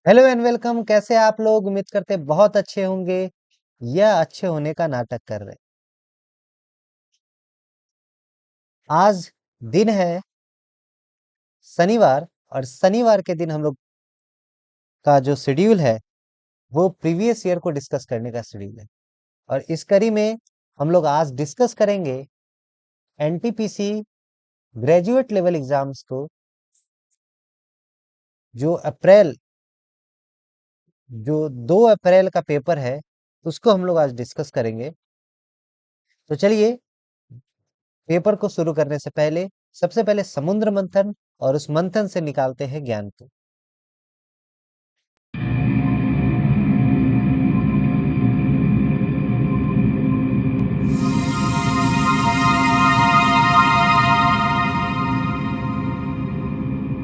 Hello and welcome. कैसे हैं आप लोग? उम्मीद करते हैं बहुत अच्छे होंगे या अच्छे होने का नाटक कर रहे हैं। आज दिन है शनिवार, और शनिवार के दिन हम लोग का जो शेड्यूल है वो प्रीवियस ईयर को डिस्कस करने का शेड्यूल है। और इस कड़ी में हम लोग आज डिस्कस करेंगे एनटीपीसी ग्रेजुएट लेवल एग्जाम्स को, जो अप्रैल जो 2 अप्रैल का पेपर है उसको हम लोग आज डिस्कस करेंगे। तो चलिए, पेपर को शुरू करने से पहले सबसे पहले समुद्र मंथन और उस मंथन से निकालते हैं ज्ञान को।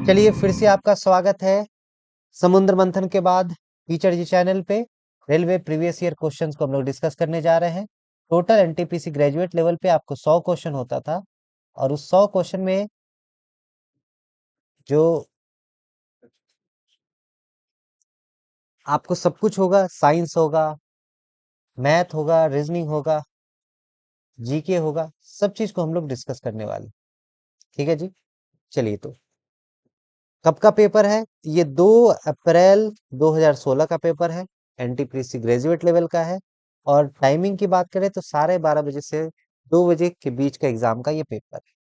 चलिए, फिर से आपका स्वागत है समुद्र मंथन के बाद टीचर जी चैनल पे। रेलवे प्रीवियस ईयर क्वेश्चंस को हम लोग डिस्कस करने जा रहे हैं। टोटल एनटीपीसी ग्रेजुएट लेवल पे आपको 100 क्वेश्चन होता था, और उस 100 क्वेश्चन में जो आपको सब कुछ होगा, साइंस होगा, मैथ होगा, रीजनिंग होगा, जीके होगा, सब चीज को हम लोग डिस्कस करने वाले। ठीक है जी। चलिए, तो कब का पेपर है? ये 2 अप्रैल 2016 का पेपर है। एनटीपीसी ग्रेजुएट लेवल का है। और टाइमिंग की बात करें तो 12:30 बजे से 2 बजे के बीच का एग्जाम का ये पेपर है।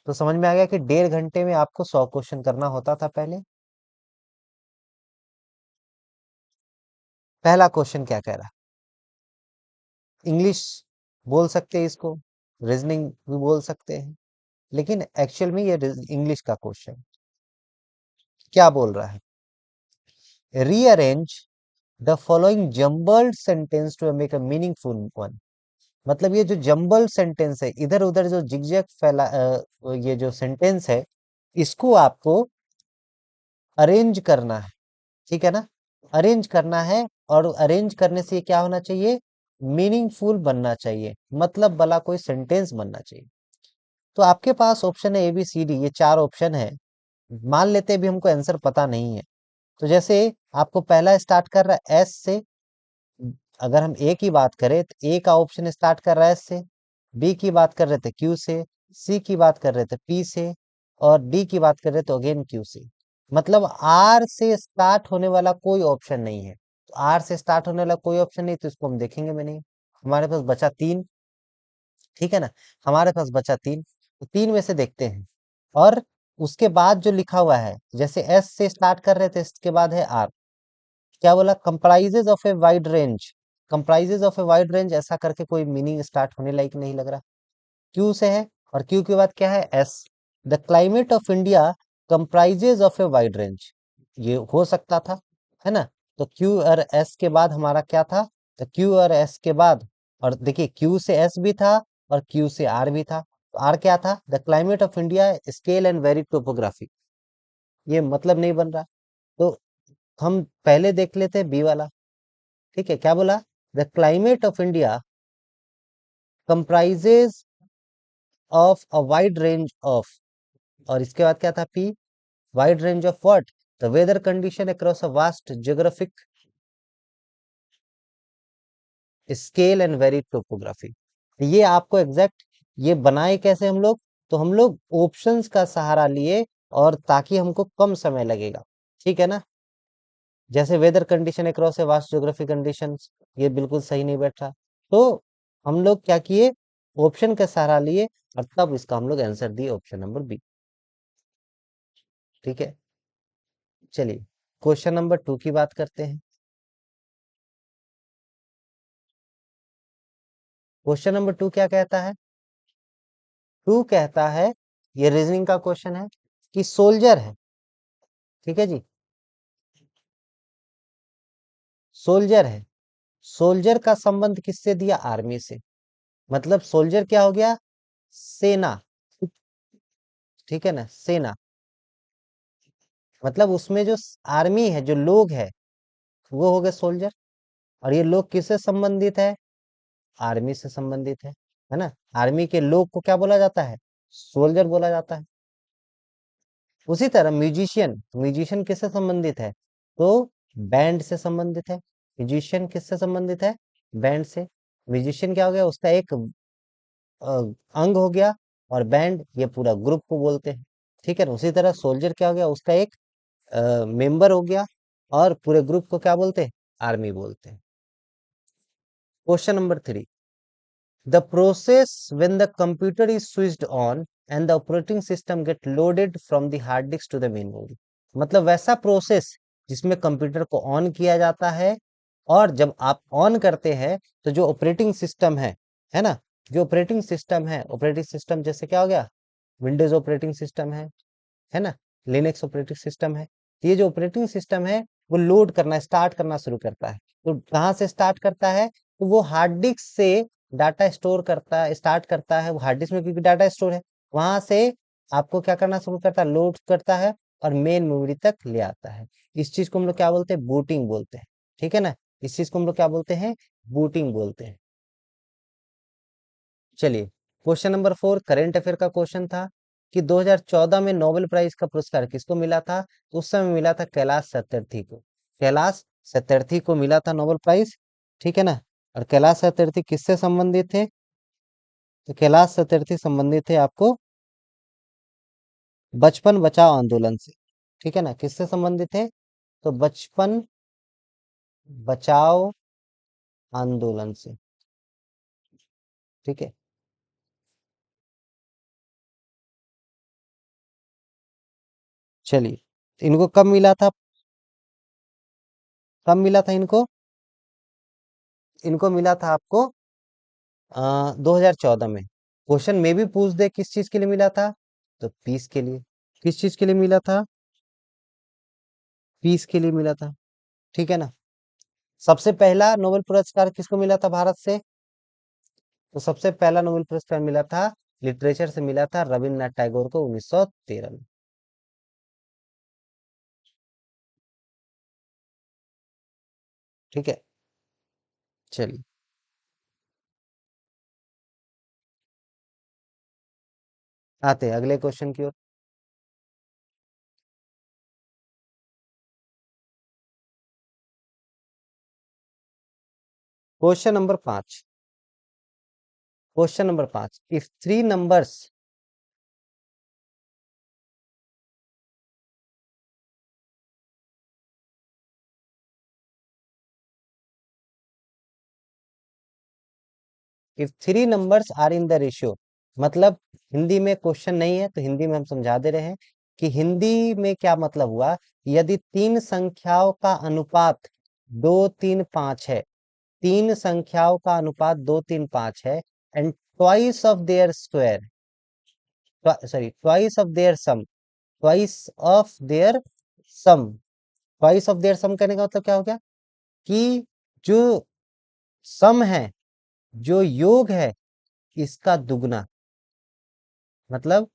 तो समझ में आ गया कि 1.5 घंटे में आपको 100 क्वेश्चन करना होता था पहले। पहला क्वेश्चन क्या कह रहा है? इंग्लिश बोल सकते हैं इसको, रीजनिंग भी बोल सकते हैं, लेकिन एक्चुअल में ये इंग्लिश का क्वेश्चन क्या बोल रहा है? Rearrange the following jumbled sentence to make a meaningful one. मतलब ये जो जंबल सेंटेंस है, इधर उधर जो जिगजैग फैला, ये जो सेंटेंस है, इसको आपको अरेंज करना है। ठीक है ना? अरेंज करना है, और अरेंज करने से ये क्या होना चाहिए? मीनिंगफुल बनना चाहिए, मतलब वाला कोई सेंटेंस बनना चाहिए। तो आपके पास ऑप्शन है ए बी सी डी, ये 4 ऑप्शन है। मान लेते हैं अभी हमको आंसर पता नहीं है। तो जैसे आपको पहला स्टार्ट कर रहा है एस से। अगर हम ए की बात करें तो ए का ऑप्शन स्टार्ट कर रहा है एस से, बी की बात कर रहे थे क्यू से, सी की बात कर रहे थे पी से, और डी की बात कर रहे थे अगेन क्यू से। मतलब आर से स्टार्ट होने वाला कोई ऑप्शन नहीं है। तो आर से स्टार्ट होने वाला कोई ऑप्शन नहीं, तो इसको हम देखेंगे भी नहीं। हमारे पास बचा 3। ठीक है ना? हमारे पास बचा 3, तो 3 में से देखते हैं। और उसके बाद जो लिखा हुआ है, जैसे एस से स्टार्ट कर रहे थे, इसके बाद है आर। क्या बोला? Comprises of a wide range. Comprises of a wide range, ऐसा करके कोई मीनिंग स्टार्ट होने लायक नहीं लग रहा। क्यू से है, और क्यू के बाद क्या है? S. The climate of India comprises of a wide range, ये हो सकता था, है ना? तो क्यू और एस के बाद हमारा क्या था? तो क्यू और एस के बाद, और देखिए क्यू से एस भी था और क्यू से आर भी था। तो आर क्या था? The climate of India scale and very topography. ये मतलब नहीं बन रहा। तो हम पहले देख लेते हैं बी वाला। ठीक है, क्या बोला? The climate of India comprises of a wide range of, और इसके बाद क्या था? P, wide range of what? The weather condition across a vast geographic scale and very topography. ये आपको एग्जैक्ट ये बनाए कैसे हम लोग? तो हम लोग ऑप्शंस का सहारा लिए, और ताकि हमको कम समय लगेगा। ठीक है ना? जैसे weather condition across a vast geography conditions, ये बिल्कुल सही नहीं बैठ रहा। तो हम लोग क्या किए? ऑप्शन का सहारा लिए, और तब इसका हम लोग आंसर दिए ऑप्शन नंबर बी। ठीक है, चलिए क्वेश्चन नंबर 2 की बात करते हैं। क्वेश्चन नंबर 2 क्या कहता है? 2 कहता है, ये रीजनिंग का क्वेश्चन है, कि सोल्जर है। ठीक है जी, सोल्जर है। सोल्जर का संबंध किससे दिया? आर्मी से। मतलब सोल्जर क्या हो गया? सेना। ठीक है ना? सेना। मतलब उसमें जो आर्मी है, जो लोग है, वो हो गए सोल्जर। और ये लोग किससे संबंधित है? आर्मी से संबंधित है ना? आर्मी के लोग को क्या बोला जाता है? सोल्जर बोला जाता है। उसी तरह म्यूजिशियन, म्यूजिशियन किससे संबंधित है? तो बैंड से संबंधित है। म्यूजिशियन किससे संबंधित है? बैंड से। म्यूजिशियन क्या हो गया? उसका एक अ, अंग हो गया। और बैंड ये पूरा ग्रुप को बोलते हैं। ठीक है ना? उसी तरह सोल्जर क्या हो गया? उसका एक मेंबर हो गया। और पूरे ग्रुप को क्या बोलते हैं? आर्मी बोलते हैं। Question number 3, the process when the computer is switched on and the operating system get loaded from the hard disk to the main memory। मतलब वैसा प्रोसेस जिसमें कंप्यूटर को ऑन किया जाता है, और जब आप ऑन करते हैं तो जो ऑपरेटिंग सिस्टम है ना, जो ऑपरेटिंग सिस्टम है, ऑपरेटिंग सिस्टम जैसे क्या हो गया? विंडोज ऑपरेटिंग सिस्टम है ना, लिनक्स ऑपरेटिंग सिस्टम है। तो ये जो ऑपरेटिंग सिस्टम है वो लोड करना, स्टार्ट करना शुरू करता है। तो कहाँ से स्टार्ट करता है? तो वो हार्ड डिस्क से डाटा स्टोर करता है, स्टार्ट करता है वो हार्ड डिस्क में, क्योंकि डाटा स्टोर है। वहां से आपको क्या करना शुरू करता है? लोड करता है और मेन मेमोरी तक ले आता है। इस चीज को हम लोग क्या बोलते हैं? बूटिंग बोलते हैं। ठीक है ना? इस चीज को हम लोग क्या बोलते हैं? बूटिंग बोलते हैं। चलिए, क्वेश्चन नंबर 4 करेंट अफेयर का क्वेश्चन था कि 2014 में नोबेल प्राइज का पुरस्कार किसको मिला था? तो उस समय मिला था कैलाश सत्यार्थी को। कैलाश सत्यार्थी को मिला था नोबेल प्राइज। ठीक है ना? और कैलाश सत्यार्थी किससे संबंधित थे? तो कैलाश सत्यार्थी संबंधित थे आपको बचपन बचाओ आंदोलन से। ठीक है ना? किससे संबंधित थे? तो बचपन बचाओ आंदोलन से। ठीक है। चलिए, इनको कब मिला था? कब मिला था इनको? इनको मिला था आपको 2014 में। क्वेश्चन में भी पूछ दे किस चीज के लिए मिला था, तो पीस के लिए। किस चीज के लिए मिला था? पीस के लिए मिला था। ठीक है ना? सबसे पहला नोबेल पुरस्कार किसको मिला था भारत से? तो सबसे पहला नोबेल पुरस्कार मिला था, लिटरेचर से मिला था रविन्द्रनाथ टैगोर को 1913 में। ठीक है। चलिए, आते हैं अगले क्वेश्चन की ओर। Question number 5। Question number 5, if three numbers, if three numbers are in the ratio, मतलब हिंदी में क्वेश्चन नहीं है तो हिंदी में हम समझा दे रहे हैं कि हिंदी में क्या मतलब हुआ। यदि तीन संख्याओं का अनुपात 2 3 5 है, तीन संख्याओं का अनुपात 2 3 5 है, and twice of their square, sorry twice of their sum, twice of their sum, twice of their sum करने का मतलब क्या हो गया? कि जो सम है, जो योग है, इसका दुगना, मतलब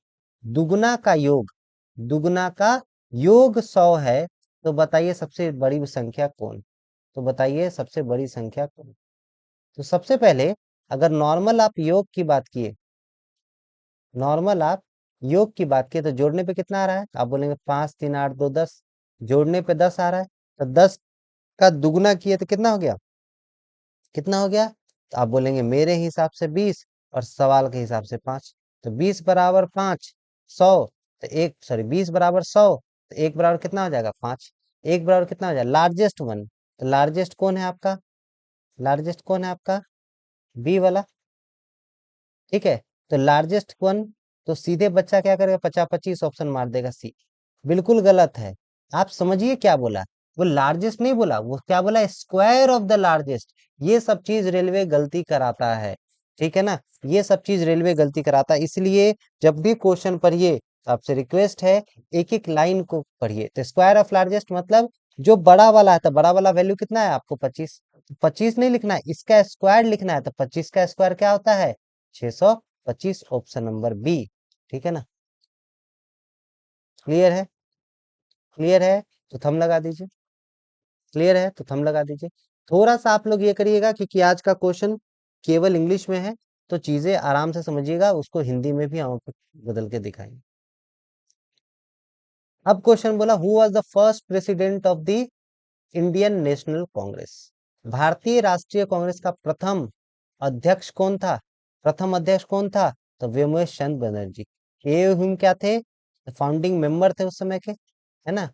दुगना का योग, दुगना का योग 100 है। तो बताइए सबसे बड़ी संख्या कौन? तो बताइए सबसे बड़ी संख्या कौन? तो सबसे पहले अगर नॉर्मल आप योग की बात किए, नॉर्मल आप योग की बात किए तो जोड़ने पे कितना आ रहा है? आप बोलेंगे 5 3 8 2 10। जोड़ने पे 10 आ रहा है। तो 10 का दुगना किए तो कितना हो गया? कितना हो गया? तो आप बोलेंगे मेरे हिसाब से 20 और सवाल के हिसाब से 5। तो 20 बराबर 5, 100। तो एक, सॉरी 20 बराबर 100, तो एक बराबर कितना हो जाएगा? 5। एक बराबर कितना हो जाएगा? Largest one. तो लार्जेस्ट कौन है आपका? लार्जेस्ट कौन है आपका? बी वाला। ठीक है। तो लार्जेस्ट वन, तो सीधे बच्चा क्या करेगा? 50 25 ऑप्शन मार देगा सी। बिल्कुल गलत है। आप समझिए क्या बोला। वो लार्जेस्ट नहीं बोला, वो क्या बोला? Square of the largest. ये सब चीज रेलवे गलती कराता है। ठीक है ना? ये सब चीज रेलवे गलती कराता है, इसलिए जब भी क्वेश्चन पढ़िए तो आपसे रिक्वेस्ट है एक एक लाइन को पढ़िए। तो स्क्वायर ऑफ लार्जेस्ट मतलब जो बड़ा वाला है, तो बड़ा वाला वैल्यू कितना है आपको? 25। 25 नहीं लिखना है, इसका स्क्वायर लिखना है। तो 25 का स्क्वायर क्या होता है? 625। Option number B. ठीक है ना? क्लियर है? क्लियर है तो थंब लगा दीजिए। क्लियर है तो थंब लगा दीजिए। थोड़ा सा आप लोग ये करिएगा क्योंकि आज का क्वेश्चन केवल इंग्लिश में है, तो चीजें आराम से समझिएगा, उसको हिंदी में भी हम आपको बदल के दिखाएंगे। अब क्वेश्चन बोला who was the first president of the Indian national Congress. भारतीय राष्ट्रीय कांग्रेस का प्रथम अध्यक्ष कौन था? प्रथम अध्यक्ष कौन था? तो व्योमेश चंद्र बनर्जी। ये हुम क्या थे? फाउंडिंग मेंबर थे उस समय के, है ना।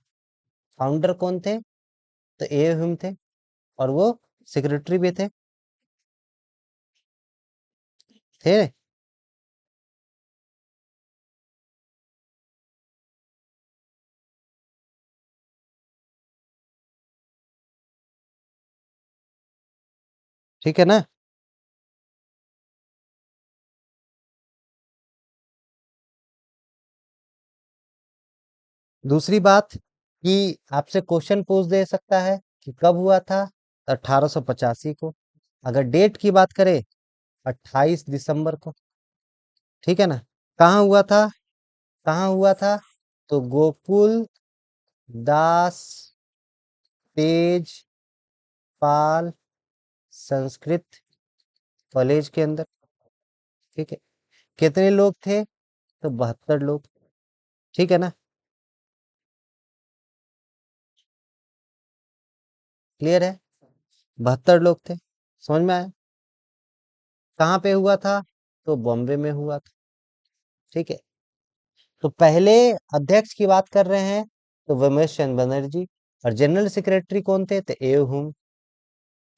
फाउंडर कौन थे? तो ए हुम थे, और वो सेक्रेटरी भी थे। ठीक है ना। दूसरी बात कि आपसे क्वेश्चन पूछ दे सकता है कि कब हुआ था? 1885 को। अगर डेट की बात करें, 28 दिसंबर को। ठीक है ना। कहाँ हुआ था? कहाँ हुआ था? तो गोकुल दास तेज पाल संस्कृत कॉलेज के अंदर। ठीक है। कितने लोग थे? तो 72 लोग। ठीक है ना। क्लियर है? 72 लोग थे। समझ में आया? कहाँ पे हुआ था? तो बॉम्बे में हुआ था। ठीक है। तो पहले अध्यक्ष की बात कर रहे हैं तो रमेश चंद्र बनर्जी, और जनरल सेक्रेटरी कौन थे? तो ए हुम।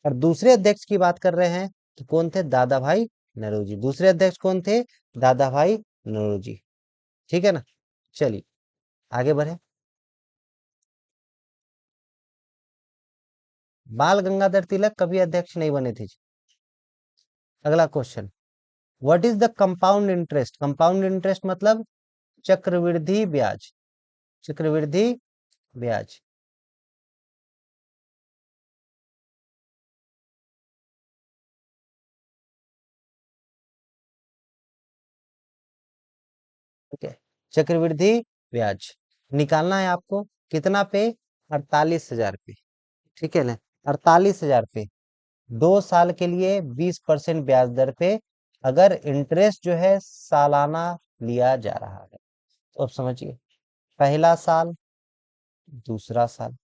और दूसरे अध्यक्ष की बात कर रहे हैं तो कौन थे? दादा भाई नौरोजी। दूसरे अध्यक्ष कौन थे? दादा भाई नौरोजी। ठीक है ना। चलिए आगे बढ़े। बाल गंगाधर तिलक कभी अध्यक्ष नहीं बने थे। अगला question, what is the compound interest? Compound interest मतलब चक्रवृद्धि ब्याज। चक्रवृद्धि ब्याज। ठीक है। चक्रवृद्धि ब्याज निकालना है आपको। कितना पे? 48,000 पे। ठीक है ना। 48,000 पे 2 साल के लिए 20% ब्याज दर पे, अगर इंटरेस्ट जो है सालाना लिया जा रहा है। तो अब समझिए, पहला साल, दूसरा साल,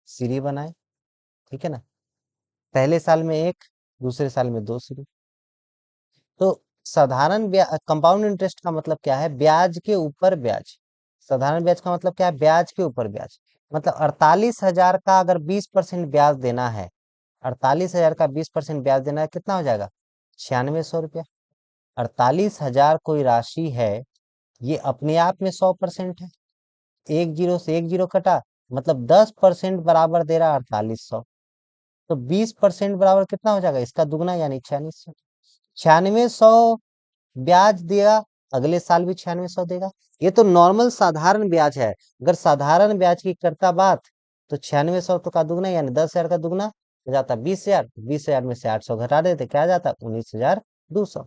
सीढ़ी बनाए। ठीक है ना। पहले साल में एक, दूसरे साल में दो सीढ़ी। तो साधारण ब्याज, कंपाउंड इंटरेस्ट का मतलब क्या है? ब्याज के ऊपर ब्याज। साधारण ब्याज का मतलब क्या है? ब्याज के ऊपर ब्याज। मतलब 48,000 का अगर 20% ब्याज देना है, 48,000 का 20% ब्याज देना है, कितना हो जाएगा? 9600 रुपया। 48,000 कोई राशि है, ये अपने आप में 100% है। एक जीरो से एक जीरो कटा, मतलब 10% बराबर दे रहा 4800। तो 20% बराबर कितना हो जाएगा? इसका दुगना, यानी 9600। 9600 ब्याज दिया, अगले साल भी 9600 देगा। ये तो नॉर्मल साधारण ब्याज है। अगर साधारण ब्याज की करता बात, तो 9600 तो का दुगना, यानी 10,000 का दुगना हो जाता 20,000। 20,000 में से 800 घटा देते, क्या आ जाता? 19,200।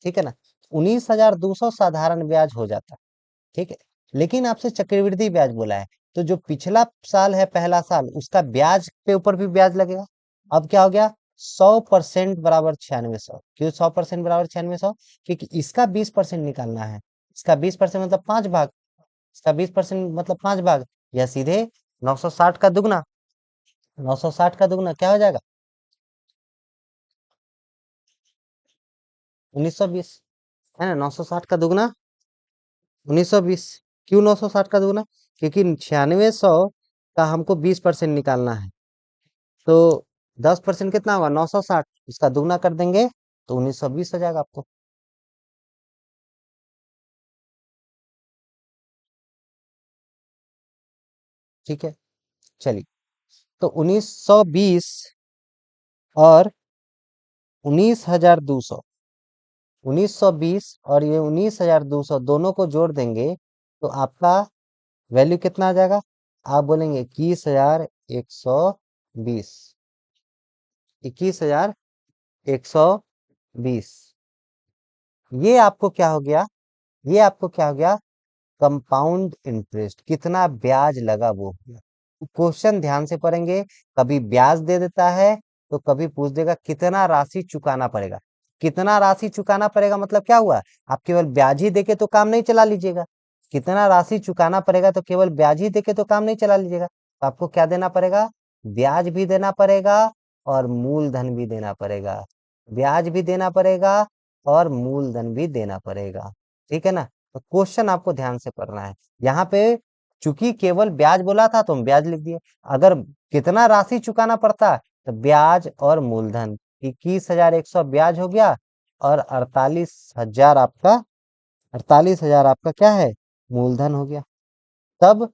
ठीक है ना। 19,200 साधारण ब्याज हो जाता। ठीक है। लेकिन आपसे चक्रवृद्धि ब्याज बोला है, तो जो पिछला साल है, पहला साल, उसका ब्याज के ऊपर भी ब्याज लगेगा। अब क्या हो गया? 100% बराबर 9600। क्यों 100% बराबर 9600? क्योंकि इसका 20% निकालना है। इसका 20% मतलब 5 भाग। इसका 20% मतलब 5 भाग। यह सीधे 960 का दुगना। 960 का दुगना क्या हो जाएगा? 1920। है ना। 960 का दुगना 1920। क्यों 960 का दुगना? क्योंकि 9600 का हमको 20% निकालना है। तो 10% कितना होगा? 960। इसका दुगना कर देंगे तो 1920 हो जाएगा आपको। ठीक है। चलिए, तो 1920 और 19,200, 1920 और ये 19,200 दोनों को जोड़ देंगे तो आपका वैल्यू कितना आ जाएगा? आप बोलेंगे 21,120। 21,120। ये आपको क्या हो गया? ये आपको क्या हो गया? Compound interest. कितना ब्याज लगा वो। क्वेश्चन ध्यान से पढ़ेंगे। कभी ब्याज दे देता है, तो कभी पूछ देगा कितना राशि चुकाना पड़ेगा। कितना राशि चुकाना पड़ेगा मतलब क्या हुआ? आप केवल ब्याज ही देके तो काम नहीं चला लीजिएगा। कितना राशि चुकाना पड़ेगा, तो केवल ब्याज ही देके तो काम नहीं चला लीजिएगा। तो आपको क्या देना पड़ेगा? ब्याज भी देना पड़ेगा और मूलधन भी देना पड़ेगा। ब्याज भी देना पड़ेगा और मूलधन भी देना पड़ेगा। ठीक है ना? तो क्वेश्चन आपको ध्यान से पढ़ना है। यहाँ पे चूंकि केवल ब्याज बोला था तो हम ब्याज लिख दिए। अगर कितना राशि चुकाना पड़ता तो ब्याज और मूलधन, 21,100 ब्याज हो गया और 48,000 आपका क्या है, मूलधन हो गया। तब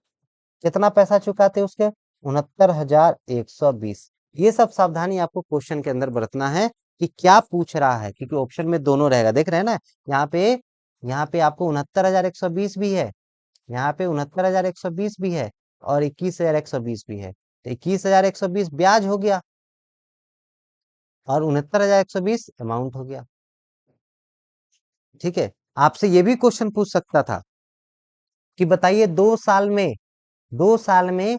कितना पैसा चुकाते उसके, 69,120। ये सब सावधानी आपको क्वेश्चन के अंदर बरतना है कि क्या पूछ रहा है, क्योंकि ऑप्शन में दोनों रहेगा। देख रहे हैं ना, यहाँ पे आपको 69,120 भी है, यहाँ पे 69,120 भी है और 21,120 भी है। तो 21,120 ब्याज हो गया और 69,120 अमाउंट हो गया। ठीक है, आपसे ये भी क्वेश्चन पूछ सकता था कि बताइए 2 साल में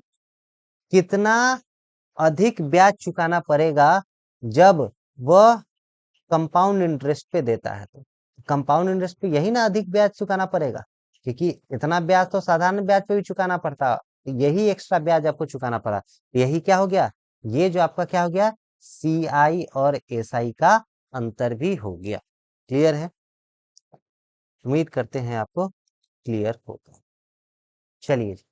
कितना अधिक ब्याज चुकाना पड़ेगा जब वह कंपाउंड इंटरेस्ट पे देता है। तो कंपाउंड इंटरेस्ट पे यही ना अधिक ब्याज चुकाना पड़ेगा, क्योंकि इतना ब्याज तो साधारण ब्याज पे भी चुकाना पड़ता, यही एक्स्ट्रा ब्याज आपको चुकाना पड़ा। तो यही क्या हो गया, ये जो आपका क्या हो गया, CI और SI का अंतर भी हो गया। क्लियर है? उम्मीद करते हैं आपको क्लियर होगा। चलिए जी।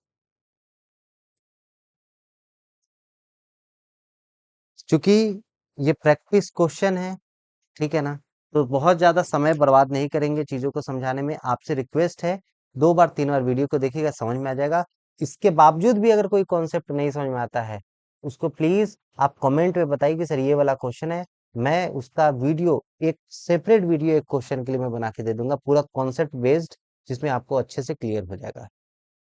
चूंकि ये प्रैक्टिस क्वेश्चन है, ठीक है ना, तो बहुत ज्यादा समय बर्बाद नहीं करेंगे चीजों को समझाने में। आपसे रिक्वेस्ट है, 2 बार 3 बार वीडियो को देखिएगा, समझ में आ जाएगा। इसके बावजूद भी अगर कोई कॉन्सेप्ट नहीं समझ में आता है, उसको प्लीज आप कमेंट में बताइए कि सर ये वाला क्वेश्चन है, मैं उसका वीडियो, एक सेपरेट वीडियो एक क्वेश्चन के लिए मैं बना के दे दूंगा, पूरा कॉन्सेप्ट बेस्ड, जिसमें आपको अच्छे से क्लियर हो जाएगा।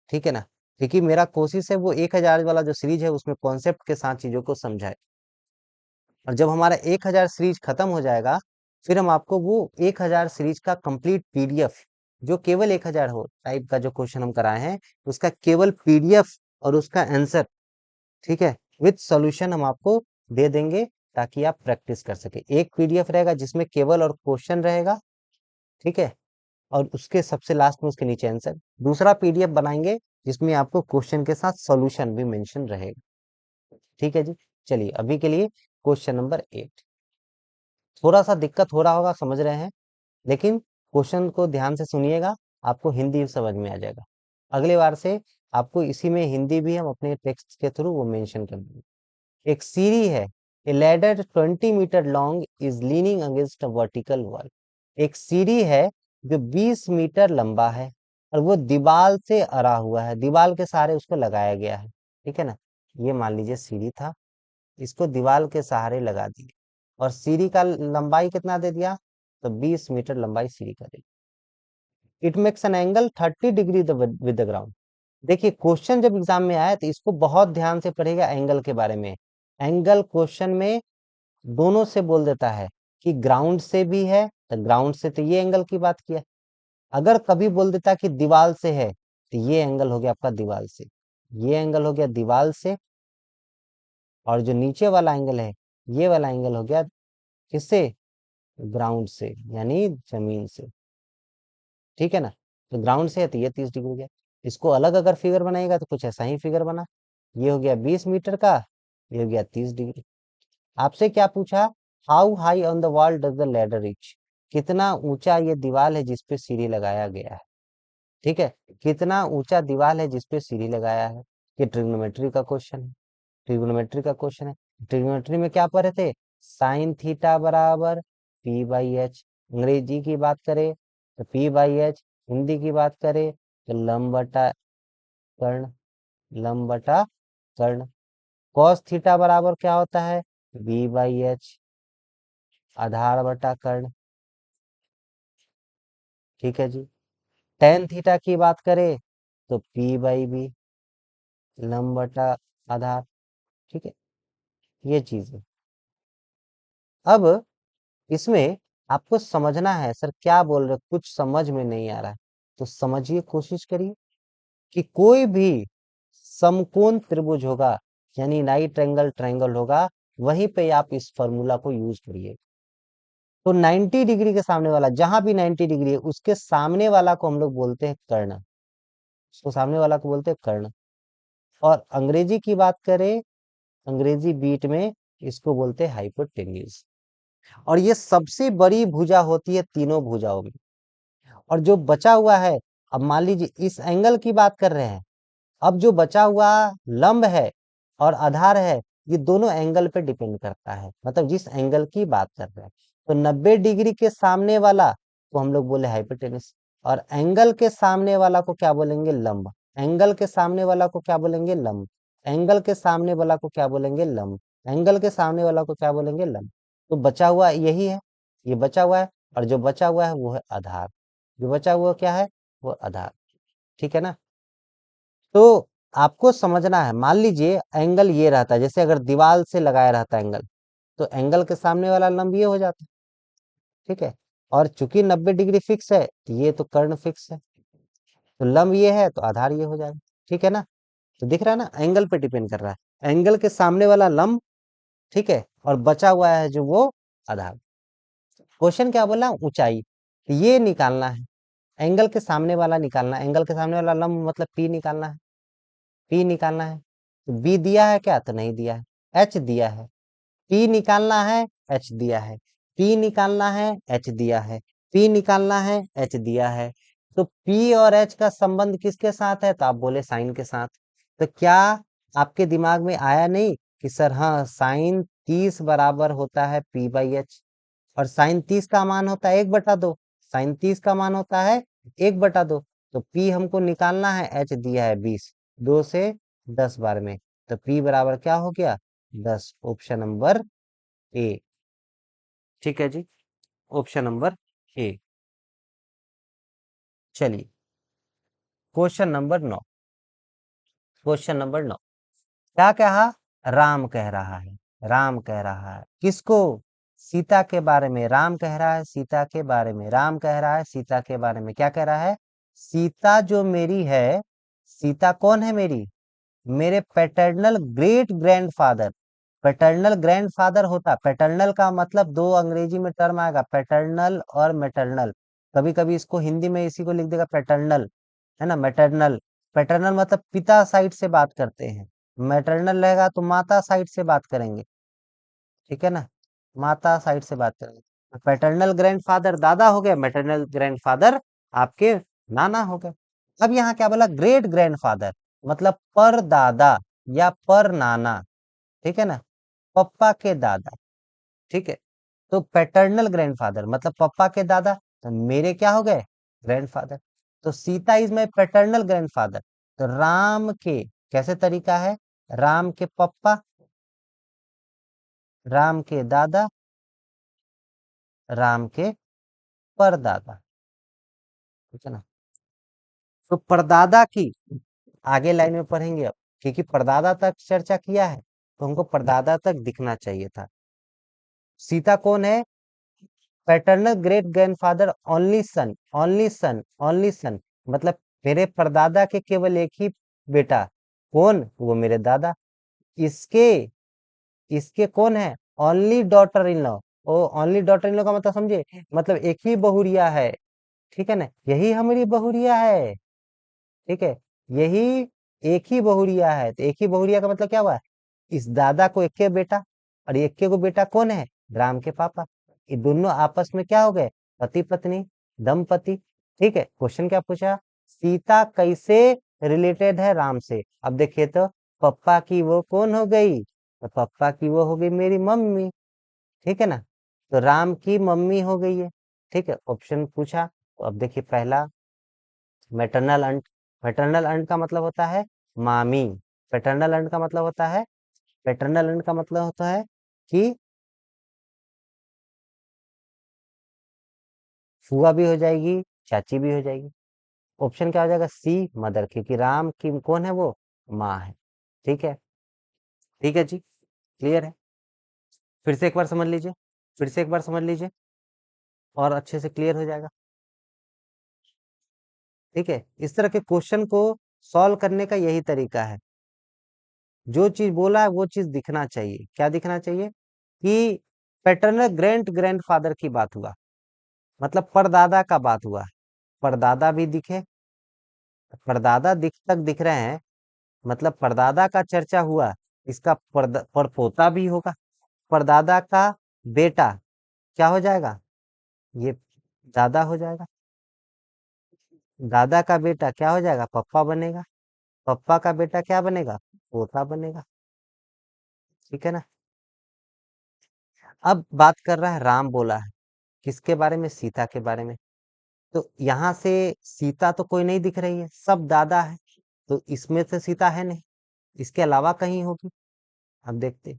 ठीक है ना? क्योंकि मेरा कोशिश है वो 1,000 वाला जो सीरीज है उसमें कॉन्सेप्ट के साथ चीजों को समझाए। और जब हमारा 1,000 सीरीज खत्म हो जाएगा, फिर हम आपको वो 1,000 सीरीज का कंप्लीट PDF, जो केवल 1,000 हो टाइप का जो क्वेश्चन हम कराए हैं, उसका केवल PDF और उसका आंसर, ठीक है, विथ सॉल्यूशन हम आपको दे देंगे, ताकि आप प्रैक्टिस कर सके। एक PDF रहेगा जिसमें केवल और क्वेश्चन रहेगा, ठीक है, और उसके सबसे लास्ट में उसके नीचे आंसर। दूसरा PDF बनाएंगे जिसमें आपको क्वेश्चन के साथ सॉल्यूशन भी मेंशन रहेगा। ठीक है जी। चलिए, अभी के लिए क्वेश्चन नंबर 8। थोड़ा सा दिक्कत हो रहा होगा, समझ रहे हैं, लेकिन क्वेश्चन को ध्यान से सुनिएगा, आपको हिंदी समझ में आ जाएगा। अगले बार से आपको इसी में हिंदी भी हम अपने टेक्स्ट के थ्रू वो मेंशन कर देंगे। एक सीढ़ी है, a ladder 20 metre long is leaning against a vertical wall. एक सीढ़ी है जो 20 मीटर लंबा है और वो दीवार से अड़ा हुआ है, दीवार के सहारे उसको लगाया गया है। ठीक है ना? ये मान लीजिए सीढ़ी था, इसको दीवार के सहारे लगा दिए और सीढ़ी का लंबाई कितना दे दिया, तो 20 मीटर लंबाई सीढ़ी का दे दिया। It makes an angle 30 degree with the ground. देखिए, क्वेश्चन जब एग्जाम में आया तो इसको बहुत ध्यान से पढ़ेगा एंगल के बारे में। एंगल क्वेश्चन में दोनों से बोल देता है कि ग्राउंड से भी है, तो ग्राउंड से तो ये एंगल की बात किया। अगर कभी बोल देता कि दीवार से है, तो ये एंगल हो गया आपका दीवार से, ये एंगल हो गया दीवार से, और जो नीचे वाला एंगल है, ये वाला एंगल हो गया किससे, ग्राउंड से, यानी जमीन से। ठीक है ना? तो ग्राउंड से है तो ये 30 डिग्री हो गया। इसको अलग अगर फिगर बनाएगा तो कुछ ऐसा ही फिगर बना, ये हो गया 20 मीटर का, ये हो गया 30 डिग्री। आपसे क्या पूछा, how high on the wall does the ladder reach. कितना ऊंचा ये दीवार है जिसपे सीढ़ी लगाया गया है। ठीक है, कितना ऊंचा दीवार है जिसपे सीढ़ी लगाया है। ये ट्रिग्नोमेट्री का क्वेश्चन है, ट्रिग्नोमेट्री का क्वेश्चन है। ट्रिग्नोमेट्री में क्या पढ़े थे, साइन थीटा बराबर P/H। अंग्रेजी की बात करें तो P/H, हिंदी की बात करें तो लंब बटा कर्ण, लंब बटा कर्ण। कॉस थीटा बराबर क्या होता है, V/H, आधार बटा कर्ण। ठीक है जी। टेन थीटा की बात करें तो P/B, लंब बटा आधार। ठीक है, ये चीज है। अब इसमें आपको समझना है, सर क्या बोल रहे, कुछ समझ में नहीं आ रहा है, तो समझिए, कोशिश करिए कि कोई भी समकोण त्रिभुज होगा, यानी राइट एंगल ट्रायंगल होगा, वहीं पे आप इस फॉर्मूला को यूज करिए। तो 90 डिग्री के सामने वाला, जहां भी 90 डिग्री है उसके सामने वाला को हम लोग बोलते हैं कर्ण, उसको सामने वाला को बोलते हैं कर्ण। और अंग्रेजी की बात करें अंग्रेजी बीट में इसको बोलते हैं हाइपोटेन्यूज। और ये सबसे बड़ी भुजा होती है तीनों भुजाओं में। और जो बचा हुआ है, अब मान लीजिए इस एंगल की बात कर रहे हैं, अब जो बचा हुआ लंब है और आधार है, ये दोनों एंगल पे डिपेंड करता है, मतलब जिस एंगल की बात कर रहे हैं। तो 90 डिग्री के सामने वाला को हम लोग बोले हाइपोटेनस, और एंगल के सामने वाला को क्या बोलेंगे? लंब। एंगल के सामने वाला को क्या बोलेंगे? लंब। एंगल के सामने वाला को क्या बोलेंगे? लंब। एंगल के सामने वाला को क्या बोलेंगे? लंब। तो बचा हुआ यही है, ये बचा हुआ है, और जो बचा हुआ है वो है आधार। जो बचा हुआ क्या है? वो आधार। ठीक है ना? तो आपको समझना है, मान लीजिए एंगल ये रहता है, जैसे अगर दीवार से लगाया रहता है एंगल, तो एंगल के सामने वाला लंब ये हो जाता है। ठीक है। और चूंकि 90 डिग्री फिक्स है, तो ये तो कर्ण फिक्स है, तो लंब ये है तो आधार ये हो जाएगा। ठीक है ना? तो दिख रहा है ना, एंगल पे डिपेंड कर रहा है, एंगल के सामने वाला लंब। ठीक है, और बचा हुआ है जो वो आधार। क्वेश्चन क्या बोला? ऊंचाई। तो ये निकालना है, एंगल के सामने वाला निकालना है, एंगल के सामने वाला लंब मतलब पी निकालना है। पी निकालना है, तो बी दिया है क्या? तो नहीं दिया है। एच दिया है। पी निकालना है, एच दिया है। पी निकालना है, एच दिया है। पी निकालना है, एच दिया है। तो पी और एच का संबंध किसके साथ है? तो आप बोले साइन के साथ। तो क्या आपके दिमाग में आया नहीं कि सर हाँ, साइन 30 बराबर होता है पी बाई एच, और साइन 30 का मान होता है 1/2। साइन 30 का मान होता है 1/2। तो पी हमको निकालना है, एच दिया है 20, 2 से 10 बार में, तो पी बराबर क्या हो गया? 10। Option number A. ठीक है जी, ऑप्शन नंबर ए। चलिए, क्वेश्चन नंबर 9। क्वेश्चन नंबर 9 क्या कहा? राम कह रहा है। राम कह रहा है किसको? सीता के बारे में राम कह रहा है, सीता के बारे में राम कह रहा है, सीता के बारे में क्या कह रहा है? सीता जो मेरी है, सीता कौन है मेरी? मेरे paternal great grandfather. Paternal grandfather होता, पैटर्नल का मतलब दो अंग्रेजी में टर्म आएगा, पैटर्नल और मैटरनल। कभी कभी इसको हिंदी में इसी को लिख देगा पैटर्नल, है ना, मैटरनल। पैटर्नल मतलब पिता साइड से बात करते हैं, मैटरनल रहेगा तो माता साइड से बात करेंगे। ठीक है ना, माता साइड से बात करेंगे। पैटर्नल ग्रैंडफादर दादा हो गए, मैटरनल ग्रैंडफादर आपके नाना हो गए। अब यहाँ क्या बोला? ग्रेट ग्रैंडफादर, मतलब पर दादा या पर नाना। ठीक है ना, पप्पा के दादा। ठीक है, तो पैटर्नल ग्रैंडफादर मतलब पप्पा के दादा, तो मेरे क्या हो गए? ग्रैंडफादर। तो Sita is my paternal grandfather. तो राम के कैसे तरीका है? राम के पप्पा, राम के दादा, राम के परदादा। ठीक है ना? तो परदादा की आगे लाइन में पढ़ेंगे अब, क्योंकि परदादा तक चर्चा किया है, तो हमको परदादा तक दिखना चाहिए था। सीता कौन है? Paternal great grandfather, only son, only son, only son, मतलब मेरे परदादा के केवल एक ही बेटा। कौन? वो मेरे दादा। इसके इसके कौन है? Only daughter in law. ओ, ओनली डॉटर इन लॉ का मतलब समझे, मतलब एक ही बहुरिया है। ठीक है ना, यही हमारी बहुरिया है। ठीक है, यही एक ही बहुरिया है। तो एक ही बहुरिया का मतलब क्या हुआ? इस दादा को एक के बेटा, और एक के को बेटा कौन है? राम के पापा। ये दोनों आपस में क्या हो गए? पति पत्नी, दंपति। ठीक है, क्वेश्चन क्या पूछा? सीता कैसे रिलेटेड है राम से? अब देखिए तो, पप्पा की वो कौन हो गई? तो पप्पा की वो हो गई मेरी मम्मी। ठीक है ना, तो राम की मम्मी हो गई है। ठीक है, ऑप्शन पूछा, तो अब देखिए पहला मैटरनल अंट। मैटरनल अंट का मतलब होता है मामी। पैटर्नल अंट का मतलब होता है, पैटर्नल अंट का मतलब होता है कि फुआ भी हो जाएगी, चाची भी हो जाएगी। ऑप्शन क्या हो जाएगा? सी, मदर, क्योंकि राम की कौन है? वो माँ है। ठीक है, ठीक है जी, क्लियर है? फिर से एक बार समझ लीजिए, फिर से एक बार समझ लीजिए, और अच्छे से क्लियर हो जाएगा। ठीक है, इस तरह के क्वेश्चन को सॉल्व करने का यही तरीका है। जो चीज बोला है वो चीज दिखना चाहिए। क्या दिखना चाहिए? कि पैटर्नल ग्रैंड ग्रैंडफादर की बात हुआ, मतलब परदादा का बात हुआ, परदादा भी दिखे, परदादा दिख तक दिख रहे हैं, मतलब परदादा का चर्चा हुआ, इसका परपोता भी होगा। परदादा का बेटा क्या हो जाएगा? ये दादा हो जाएगा। दादा का बेटा क्या हो जाएगा? पप्पा बनेगा। पप्पा का बेटा क्या बनेगा? पोता बनेगा। ठीक है ना? अब बात कर रहा है, राम बोला है किसके बारे में? सीता के बारे में। तो यहाँ से सीता तो कोई नहीं दिख रही है, सब दादा है। तो इसमें से सीता है नहीं, इसके अलावा कहीं होगी। अब देखते।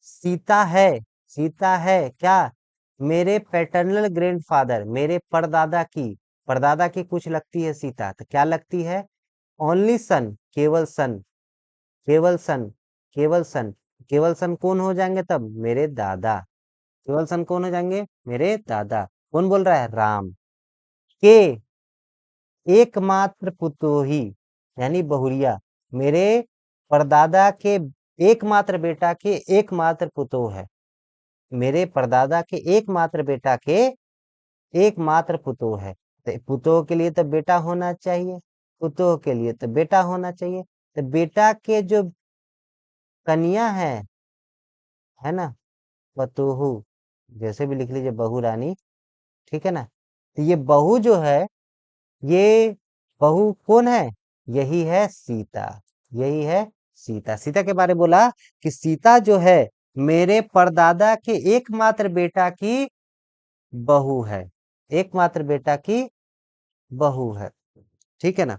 सीता है, सीता है क्या? मेरे पैटर्नल ग्रैंडफादर, मेरे परदादा की कुछ लगती है सीता, तो क्या लगती है? ओनली सन, केवल सन, केवल सन, केवल सन। केवल सन कौन हो जाएंगे तब? मेरे दादा। केवल सन कौन हो जाएंगे? मेरे दादा। कौन बोल रहा है? राम के एकमात्र पुतोही, यानी बहुरिया, मेरे परदादा के एकमात्र बेटा के एकमात्र पुतोह है। मेरे परदादा के एकमात्र बेटा के एकमात्र पुतोह है। तो पुतोह के लिए तो बेटा होना चाहिए, पुतोह के लिए तो बेटा होना चाहिए। तो बेटा के जो कन्या है ना, पतोहू, जैसे भी लिख लीजिए, बहू रानी। ठीक है ना? तो ये बहू जो है, ये बहू कौन है? यही है सीता। यही है सीता। सीता के बारे में बोला कि सीता जो है मेरे परदादा के एकमात्र बेटा की बहू है। एकमात्र बेटा की बहू है। ठीक है ना?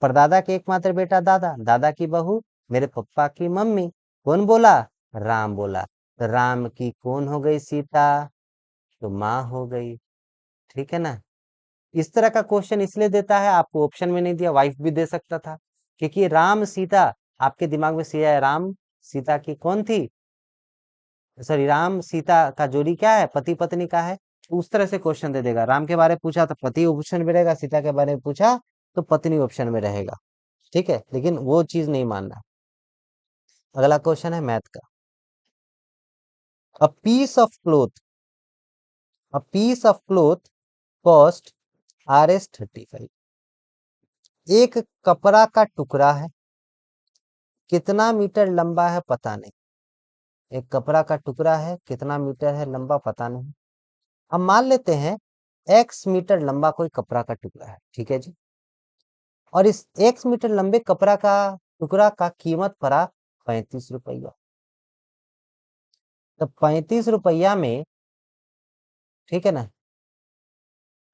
परदादा के एकमात्र बेटा दादा, दादा की बहू मेरे पप्पा की मम्मी। कौन बोला? राम बोला। तो राम की कौन हो गई? सीता। तो माँ हो गई। ठीक है ना? इस तरह का क्वेश्चन इसलिए देता है, आपको ऑप्शन में नहीं दिया, वाइफ भी दे सकता था। क्योंकि राम सीता, आपके दिमाग में सीधा है, राम सीता की कौन थी? सॉरी, राम सीता का जोड़ी क्या है? पति पत्नी का है। उस तरह से क्वेश्चन दे देगा। राम के बारे में पूछा तो पति ऑप्शन में रहेगा, सीता के बारे में पूछा तो पत्नी ऑप्शन में रहेगा। ठीक है, लेकिन वो चीज नहीं मानना। अगला क्वेश्चन है मैथ का। A piece of cloth, a piece of cloth cost Rs 35। एक कपड़ा का टुकड़ा है, कितना मीटर लंबा है पता नहीं। एक कपड़ा का टुकड़ा है, कितना मीटर है लंबा पता नहीं। हम मान लेते हैं एक्स मीटर लंबा कोई कपड़ा का टुकड़ा है। ठीक है जी। और इस एक्स मीटर लंबे कपड़ा का टुकड़ा का कीमत पड़ा 35 रुपया। तो 35 रुपया में, ठीक है ना,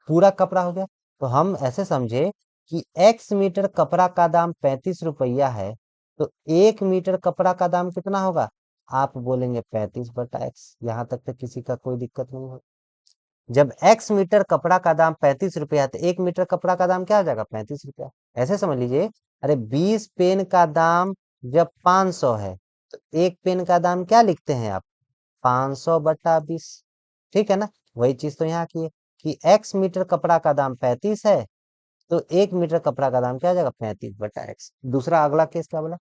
पूरा कपड़ा हो गया। तो हम ऐसे समझे कि एक्स मीटर कपड़ा का दाम 35 रुपया है, तो 1 मीटर कपड़ा का दाम कितना होगा? आप बोलेंगे 35/x। यहाँ तक तो किसी का कोई दिक्कत नहीं होगा। जब एक्स मीटर कपड़ा का दाम 35 रुपया है, तो 1 मीटर कपड़ा का दाम क्या हो जाएगा? 35 रुपया। ऐसे समझ लीजिए, अरे 20 पेन का दाम जब 500 है, तो एक पेन का दाम क्या लिखते हैं आप? 500/20। ठीक है ना? वही चीज तो यहाँ की है कि एक्स मीटर कपड़ा का दाम 35 है, तो 1 मीटर कपड़ा का दाम क्या हो जाएगा? 35/x। दूसरा अगला केस क्या बोला?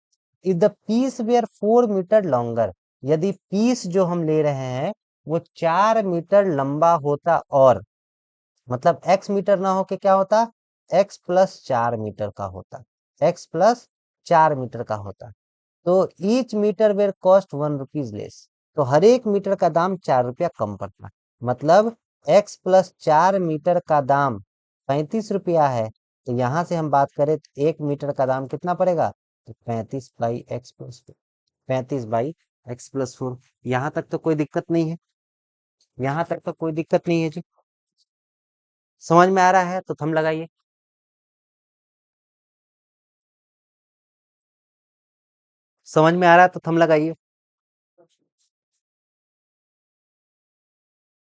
If the piece were 4 metre longer, यदि पीस जो हम ले रहे हैं वो 4 मीटर लंबा होता, और मतलब एक्स मीटर ना होके क्या होता? x+4 मीटर का होता। x+4 मीटर का होता। तो each metre were cost 1 rupees less. तो हर एक मीटर का दाम 4 रुपया कम पड़ता। मतलब x+4 मीटर का दाम 35 रुपया है। तो यहाँ से हम बात करें तो 1 मीटर का दाम कितना पड़ेगा? तो 35/x+4। 35/x+4। यहाँ तक तो कोई दिक्कत नहीं है। यहाँ तक तो कोई दिक्कत नहीं है जी। समझ में आ रहा है तो थम लगाइए। समझ में आ रहा है तो थम लगाइए।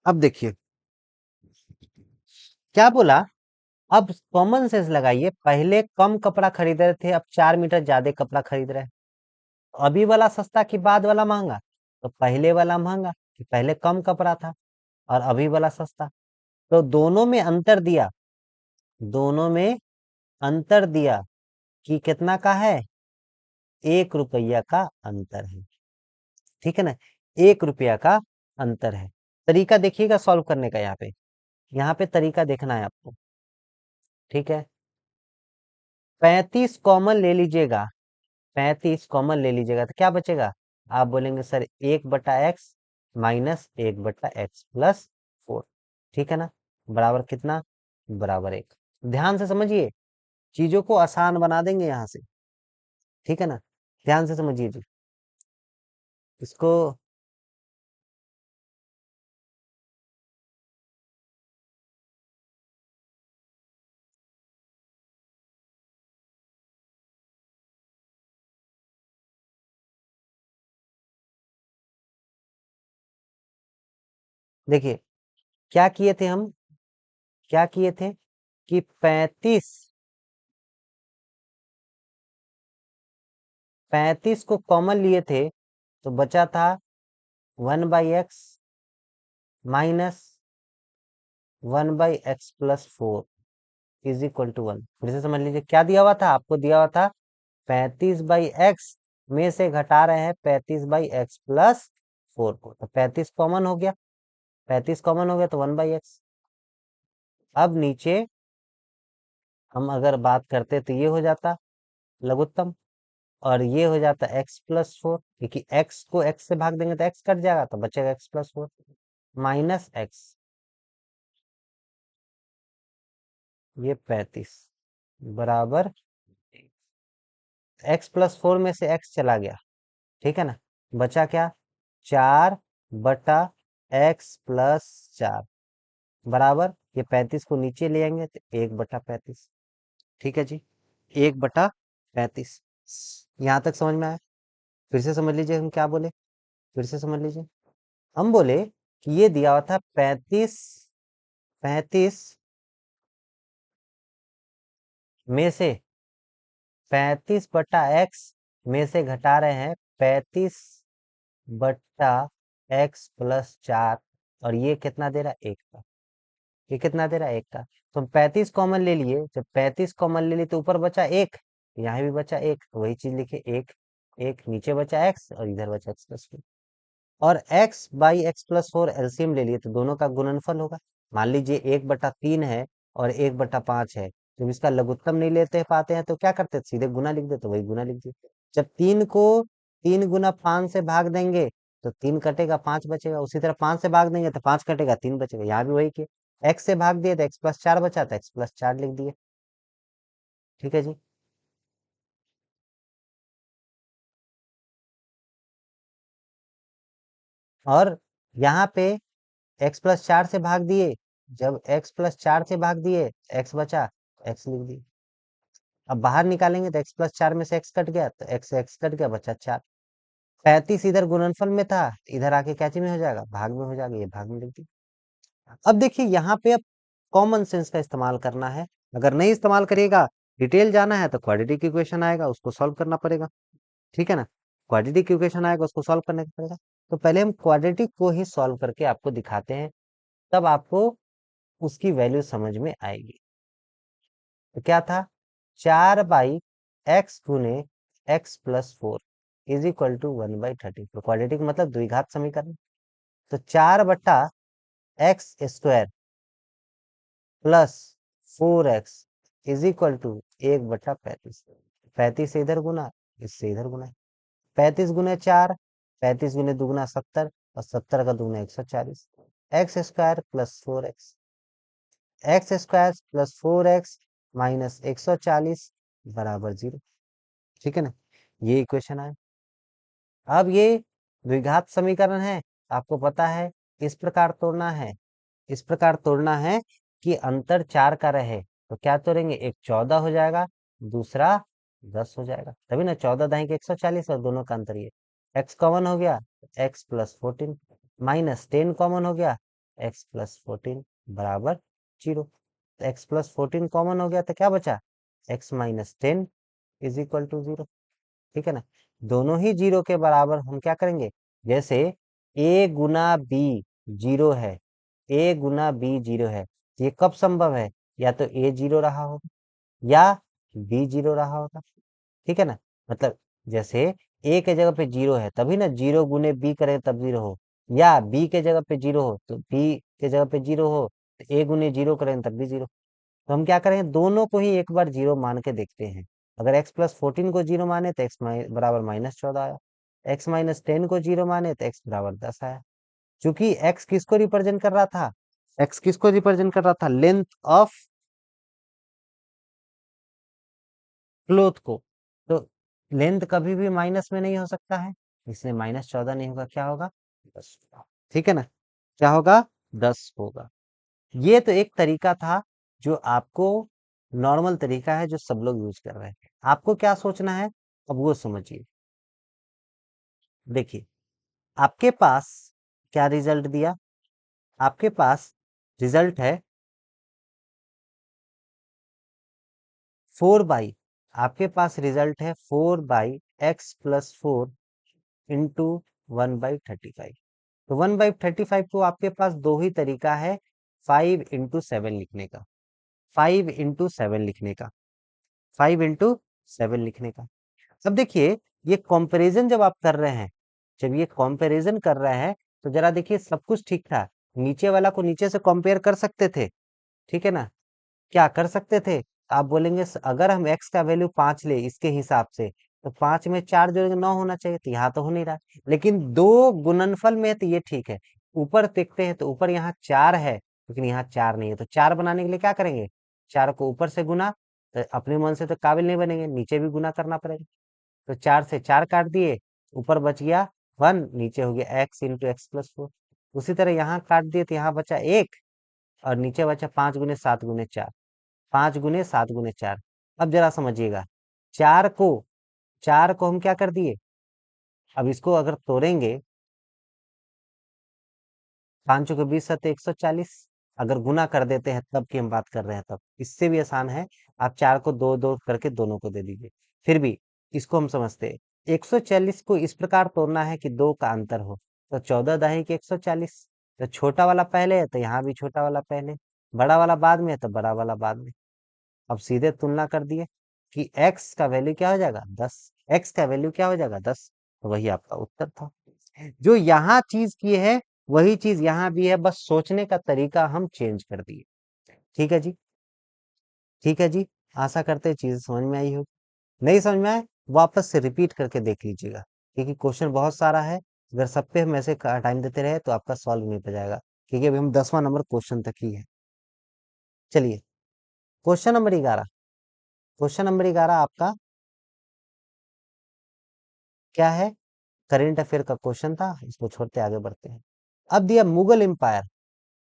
अब देखिए क्या बोला। अब कॉमन सेंस लगाइए, पहले कम कपड़ा खरीद रहे थे, अब 4 मीटर ज्यादा कपड़ा खरीद रहे हैं। अभी वाला सस्ता कि बाद वाला महंगा? तो पहले वाला महंगा, कि पहले कम कपड़ा था और अभी वाला सस्ता। तो दोनों में अंतर दिया, दोनों में अंतर दिया कि कितना का है? 1 रुपया का अंतर है। ठीक है ना? 1 रुपया का अंतर है। तरीका देखिएगा सॉल्व करने का। यहाँ पे तरीका देखना है आपको। ठीक है? 35 कॉमन ले लीजिएगा, 35 कॉमन ले लीजिएगा तो क्या बचेगा? आप बोलेंगे सर 1/x माइनस 1/x+4, ठीक है ना, बराबर कितना? बराबर 1। ध्यान से समझिए, चीजों को आसान बना देंगे यहां से, ठीक है ना, ध्यान से समझिए जी इसको। देखिए क्या किए थे हम, क्या किए थे कि 35 को कॉमन लिए थे तो बचा था 1/x minus 1/x+4 is equal to 1। फिर से समझ लीजिए क्या दिया हुआ था, आपको दिया हुआ था 35/x में से घटा रहे हैं 35/x+4 को, तो 35 कॉमन हो गया, 35 कॉमन हो गया तो 1/x। अब नीचे हम अगर बात करते तो ये हो जाता लघुत्तम, और ये हो जाता x+4, क्योंकि x को x से भाग देंगे तो x कट जाएगा तो बचेगा x+4 माइनस x, ये 35 बराबर x+4 में से x चला गया, ठीक है ना, बचा क्या? 4/x+4 बराबर, ये 35 को नीचे ले आएंगे तो 1/35, ठीक है जी, 1/35। यहां तक समझ में आया? फिर से समझ लीजिए हम क्या बोले, फिर से समझ लीजिए। हम बोले कि ये दिया हुआ था 35, 35 में से 35/x में से घटा रहे हैं 35/x+4, और ये कितना दे रहा है? 1 का। ये कितना दे रहा है? 1 का। तो हम 35 कॉमन ले लिए, जब 35 कॉमन ले लिए तो ऊपर बचा 1, यहाँ भी बचा 1, तो वही चीज लिखे 1, 1 नीचे बचा x और इधर बचा x+4, और x/x+4 एलसीएम ले लिए तो दोनों का गुणनफल होगा। मान लीजिए 1/3 है और 1/5 है, जब इसका लघुत्तम नहीं लेते पाते हैं तो क्या करते? सीधे गुना लिख देते, वही गुना लिख दिए। जब 3 को 3 गुना 5 से भाग देंगे तो 3 कटेगा, 5 बचेगा, उसी तरह 5 से भाग देंगे तो 5 कटेगा, 3 बचेगा, यहाँ भी वही किया। x से भाग दिए तो x+4 बचा तो x+4 लिख दिए, ठीक है जी। और यहाँ पे x+4 से भाग दिए, जब x+4 से भाग दिए x बचा, x लिख दिए। अब बाहर निकालेंगे तो x+4 में से x कट गया तो x से x कट गया, बचा 4। 35 इधर गुणनफल में था, इधर आके क्या चीज में हो जाएगा? भाग में हो जाएगा, ये भाग में लिख दिया। अब देखिए यहाँ पे अब कॉमन सेंस का इस्तेमाल करना है, अगर नहीं इस्तेमाल करिएगा, डिटेल जाना है तो क्वाड्रेटिक इक्वेशन आएगा, उसको सॉल्व करना पड़ेगा, ठीक है ना, क्वाड्रेटिक इक्वेशन आएगा उसको सॉल्व करने पड़ेगा। तो पहले हम क्वाड्रेटिक को ही सॉल्व करके आपको दिखाते हैं, तब आपको उसकी वैल्यू समझ में आएगी। तो क्या था? 4/x गुने x+4 is equal to 1/30। Quadratic मतलब द्विघात समीकरण। तो 4/x² plus 4x is equal to 1/35। 35 से इधर गुना, इससे इधर गुना, 35 गुने 4, 35 गुने दुगुना 70, और 70 का दुगुना 140, x² plus 4x, x² plus 4x minus 140 बराबर 0, ठीक है ना, ये इक्वेशन है। अब ये द्विघात समीकरण है, आपको पता है इस प्रकार तोड़ना है, इस प्रकार तोड़ना है कि अंतर 4 का रहे, तो क्या तोड़ेंगे? एक 14 हो जाएगा, दूसरा 10 हो जाएगा, तभी ना 14 दाएं के 140, और दोनों का अंतर ये x कॉमन हो गया, x+14 माइनस 10 कॉमन हो गया, x+14 बराबर 0। x+14 कॉमन हो गया तो क्या बचा? x-10 इज इक्वल टू 0, ठीक है ना। दोनों ही 0 के बराबर हम क्या करेंगे? जैसे a गुना b 0 है, a गुना b 0 है, ये कब संभव है? या तो a 0 रहा होगा या b 0 रहा होगा, ठीक है ना। मतलब जैसे a के जगह पे 0 है तभी ना 0 गुने b करें तब 0 हो, या b के जगह पे 0 हो तो b के जगह पे 0 हो, तो a गुने 0 करें तब भी 0। तो हम क्या करें? दोनों को ही एक बार 0 मान के देखते हैं, अगर x प्लस 14 को 0 माने तो x बराबर -14 आया, x माइनस 10 को 0 माने तो x बराबर 10 आया। क्योंकि x किसको रिप्रेजेंट कर रहा था, x किसको रिप्रेजेंट कर रहा था, लेंथ ऑफ क्लोथ को। तो लेंथ कभी भी माइनस में नहीं हो सकता है, इसलिए -14 नहीं होगा, क्या होगा 10। ठीक है ना, क्या होगा 10 होगा। ये तो एक तरीका था जो आपको नॉर्मल तरीका है जो सब लोग यूज कर रहे हैं। आपको क्या सोचना है अब वो समझिए। देखिए आपके पास क्या रिजल्ट दिया, आपके पास रिजल्ट है 4/, आपके पास रिजल्ट है 4/x+4 इंटू 1/35। तो 1/35 को आपके पास दो ही तरीका है, 5 into 7 लिखने का, 5 into 7 लिखने का, 5 into 7 लिखने का। अब देखिए ये कंपैरिजन जब आप कर रहे हैं, जब ये कंपैरिजन कर रहे हैं तो जरा देखिए सब कुछ ठीक था, नीचे वाला को नीचे से कंपेयर कर सकते थे, ठीक है ना, क्या कर सकते थे। आप बोलेंगे अगर हम x का वैल्यू 5 ले इसके हिसाब से तो 5 में 4 जोड़ेंगे 9 होना चाहिए, तो यहाँ तो हो नहीं रहा, लेकिन दो गुणनफल में है तो ये ठीक है। ऊपर देखते हैं तो ऊपर यहाँ 4 है लेकिन यहाँ 4 नहीं है, तो 4 बनाने के लिए क्या करेंगे, 4 को ऊपर से गुना, तो अपने मन से तो काबिल नहीं बनेंगे, नीचे भी गुना करना पड़ेगा। तो 4 से 4 काट दिए, ऊपर बच गया 1, नीचे हो गया x into x+4। उसी तरह यहाँ काट दिए तो यहाँ बचा 1 और नीचे बचा 5 × 7 × 4, 5 × 7 × 4। अब जरा समझिएगा, 4 को हम क्या कर दिए, अब इसको अगर तोड़ेंगे, 5 × 20 = 140, अगर गुना कर देते हैं तब की हम बात कर रहे हैं, तब इससे भी आसान है, आप 4 को 2 2 करके दोनों को दे दीजिए, फिर भी इसको हम समझते हैं। 140 को इस प्रकार तोड़ना है कि 2 का अंतर हो, तो 14 दाही के 140, तो छोटा वाला पहले है तो यहाँ भी छोटा वाला पहले, बड़ा वाला बाद में है तो बड़ा वाला बाद में। अब सीधे तुलना कर दिए कि x का वैल्यू क्या हो जाएगा 10, x का वैल्यू क्या हो जाएगा 10, तो वही आपका उत्तर था। जो यहाँ चीज की है वही चीज यहाँ भी है, बस सोचने का तरीका हम चेंज कर दिए। ठीक है जी, ठीक है जी, आशा करते हैं चीज समझ में आई होगी। नहीं समझ में आए वापस से रिपीट करके देख लीजिएगा, क्योंकि क्वेश्चन बहुत सारा है, अगर सब पे हम ऐसे टाइम देते रहे तो आपका सॉल्व नहीं हो जाएगा, क्योंकि अभी हम 10वां नंबर क्वेश्चन तक ही है। चलिए क्वेश्चन नंबर 11, क्वेश्चन नंबर 11 आपका क्या है, करेंट अफेयर का क्वेश्चन था, इसको छोड़ते आगे बढ़ते हैं। अब दिया Mughal empire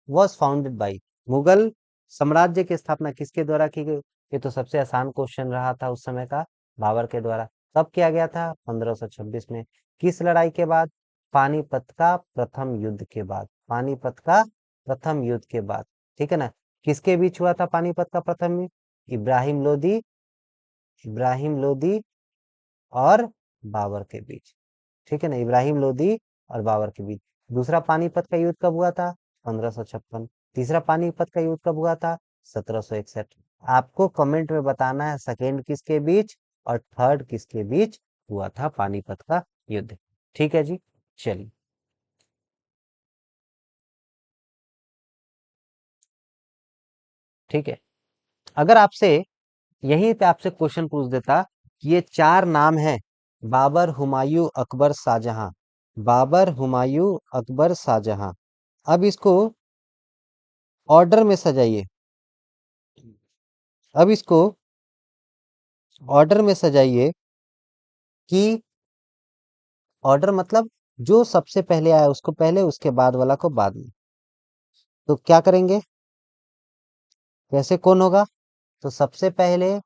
was founded by, Mughal साम्राज्य की स्थापना किसके द्वारा की गई, ये तो सबसे आसान क्वेश्चन रहा था उस समय का, बाबर के द्वारा। कब किया गया था, 1526 में। किस लड़ाई के बाद, पानीपत का प्रथम युद्ध के बाद, पानीपत का प्रथम युद्ध के बाद। ठीक है ना, किसके बीच हुआ था पानीपत का प्रथम युद्ध, इब्राहिम लोदी, इब्राहिम लोदी और बाबर के बीच। ठीक है ना, इब्राहिम लोदी और बाबर के बीच। दूसरा पानीपत का युद्ध कब हुआ था, 1556। तीसरा पानीपत का युद्ध कब हुआ था, 1761। आपको कमेंट में बताना है सेकेंड किसके बीच और थर्ड किसके बीच हुआ था पानीपत का युद्ध। ठीक है जी, चलिए ठीक है। अगर आपसे यहीं पे आपसे क्वेश्चन पूछ देता कि ये चार नाम है, बाबर, हुमायूं, अकबर, शाहजहां, बाबर, हुमायूं, अकबर, शाहजहां, अब इसको ऑर्डर में सजाइए, अब इसको ऑर्डर में सजाइए कि ऑर्डर मतलब जो सबसे पहले आया उसको पहले, उसके बाद वाला को बाद में। तो क्या करेंगे, कैसे कौन होगा, तो सबसे पहले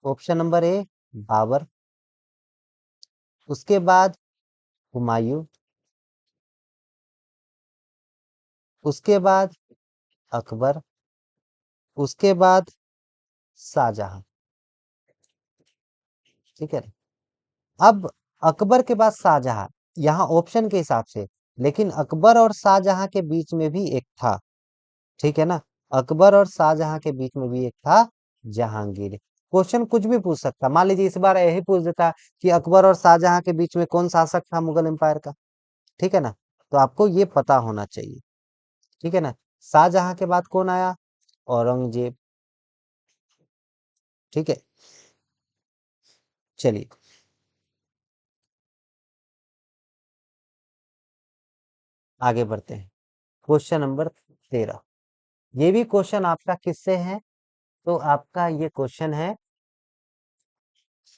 ऑप्शन नंबर ए बाबर, उसके बाद हुमायूं, उसके बाद अकबर, उसके बाद शाहजहां। ठीक है, अब अकबर के बाद शाहजहां, यहाँ ऑप्शन के हिसाब से, लेकिन अकबर और शाहजहां के बीच में भी एक था। ठीक है ना, अकबर और शाहजहां के बीच में भी एक था जहांगीर। क्वेश्चन कुछ भी पूछ सकता, मान लीजिए इस बार यही पूछ देता कि अकबर और शाहजहां के बीच में कौन शासक था मुगल एम्पायर का। ठीक है ना, तो आपको ये पता होना चाहिए। ठीक है ना, शाहजहां के बाद कौन आया, औरंगजेब। ठीक है, चलिए आगे बढ़ते हैं। Question number 13। ये भी क्वेश्चन आपका किससे है? तो आपका ये क्वेश्चन है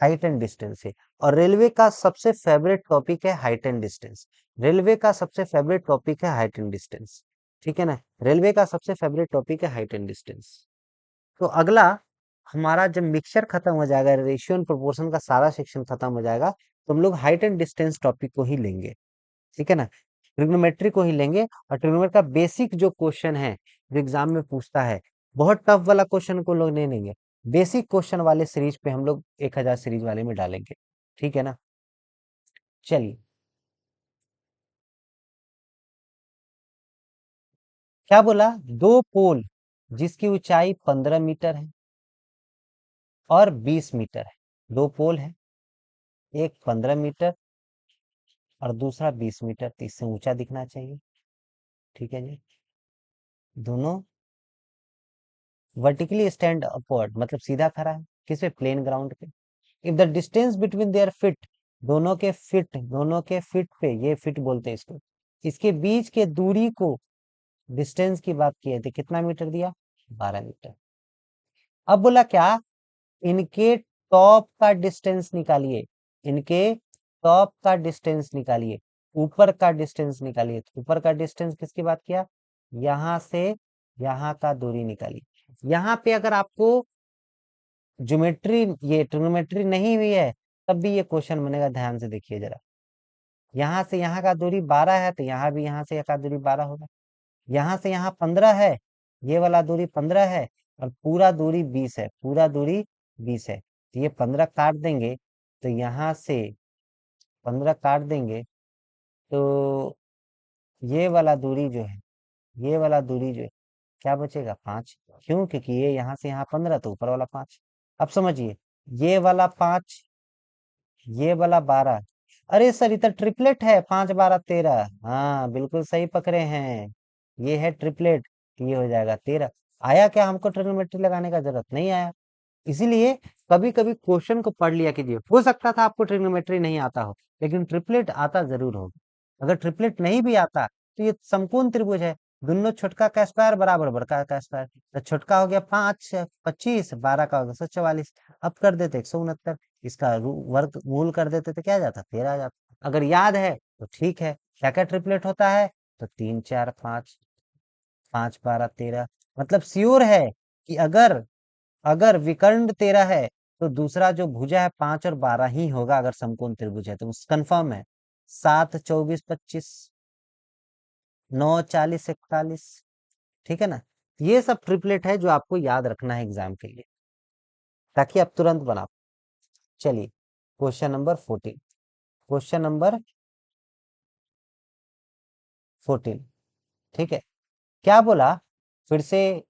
हाइट एंड डिस्टेंस से। और रेलवे का सबसे फेवरेट टॉपिक है हाइट एंड डिस्टेंस। रेलवे का सबसे फेवरेट टॉपिक है हाइट एंड डिस्टेंस। ठीक है ना, रेलवे का सबसे फेवरेट टॉपिक है हाइट एंड डिस्टेंस। तो अगला हमारा जब मिक्सचर खत्म हो जाएगा, रेशियो एंड प्रोपोर्शन का सारा सेक्शन खत्म हो जाएगा, तो हम लोग हाइट एंड डिस्टेंस टॉपिक को ही लेंगे। ठीक है ना, ट्रिग्नोमेट्री को ही लेंगे। और ट्रिग्नोमेट्री का बेसिक जो क्वेश्चन है जो एग्जाम में पूछता है, बहुत टफ वाला क्वेश्चन को लोग नहीं लेंगे। बेसिक क्वेश्चन वाले सीरीज पे हम लोग 1000 सीरीज वाले में डालेंगे। ठीक है ना, चलिए। क्या बोला? दो पोल जिसकी ऊंचाई 15 मीटर है और 20 मीटर है। दो पोल है, एक 15 मीटर और दूसरा 20 मीटर, तो इससे ऊंचा दिखना चाहिए। ठीक है जी। दोनों वर्टिकली स्टैंड अपवर्ड, मतलब सीधा खड़ा है किस पे? प्लेन ग्राउंड पे। If the distance between their fit, दोनों के फिट पे, ये फिट बोलते हैं इसको, इसके बीच के दूरी को, डिस्टेंस की बात की है तो कितना मीटर दिया? 12 मीटर। अब बोला क्या? इनके टॉप का डिस्टेंस निकालिए। इनके टॉप का डिस्टेंस निकालिए, ऊपर का डिस्टेंस निकालिए। तो ऊपर का डिस्टेंस किसकी बात किया? यहां से यहां का दूरी निकालिए। यहां पे अगर आपको ज्योमेट्री, ये ट्रिग्नोमेट्री नहीं हुई है, तब भी ये क्वेश्चन बनेगा। ध्यान से देखिए जरा, यहाँ से यहाँ का दूरी 12 है, तो यहाँ भी यहाँ से यहाँ का दूरी 12 होगा। यहाँ से यहाँ 15 है, ये वाला दूरी 15 है, और पूरा दूरी 20 है, पूरा दूरी 20 है। तो ये 15 काट देंगे, तो यहाँ से 15 काट देंगे, तो ये वाला दूरी जो है, ये वाला दूरी जो है, क्या बचेगा? 5। क्यों? क्योंकि ये यहाँ से यहाँ 15, तो ऊपर वाला 5। अब समझिए, ये वाला 5, ये वाला 12। अरे सर, ये तो ट्रिपलेट है, 5 12 13। हाँ बिल्कुल सही पकड़े हैं, ये है ट्रिपलेट। ये हो जाएगा 13। आया क्या हमको ट्रिग्नोमेट्री लगाने का? जरूरत नहीं आया। इसीलिए कभी कभी क्वेश्चन को पढ़ लिया कीजिए। हो सकता था आपको ट्रिग्नोमेट्री नहीं आता हो, लेकिन ट्रिपलेट आता जरूर होगा। अगर ट्रिपलेट नहीं भी आता, तो ये समकोण त्रिभुज है, दोनों छोटका का स्क्वायर बराबर बड़का का स्क्वायर। तो छोटका हो गया 5 25, 12 का हो गया 144। अब कर देते 169, इसका वर्ग मूल कर देते तो क्या आ जाता? 13 आ जाता। अगर याद है तो ठीक है। क्या क्या ट्रिपलेट होता है? तो 3 4 5, 5 12 13। मतलब श्योर है कि अगर अगर विकर्ण 13 है, तो दूसरा जो भुजा है 5 और 12 ही होगा। अगर समकोण त्रिभुज है तो कंफर्म है। 7 24 25, 9 40 41। ठीक है ना, ये सब ट्रिपलेट है जो आपको याद रखना है एग्जाम के लिए, ताकि आप तुरंत बना। चलिए क्वेश्चन नंबर 14। Question number 14। ठीक है, क्या बोला? फिर से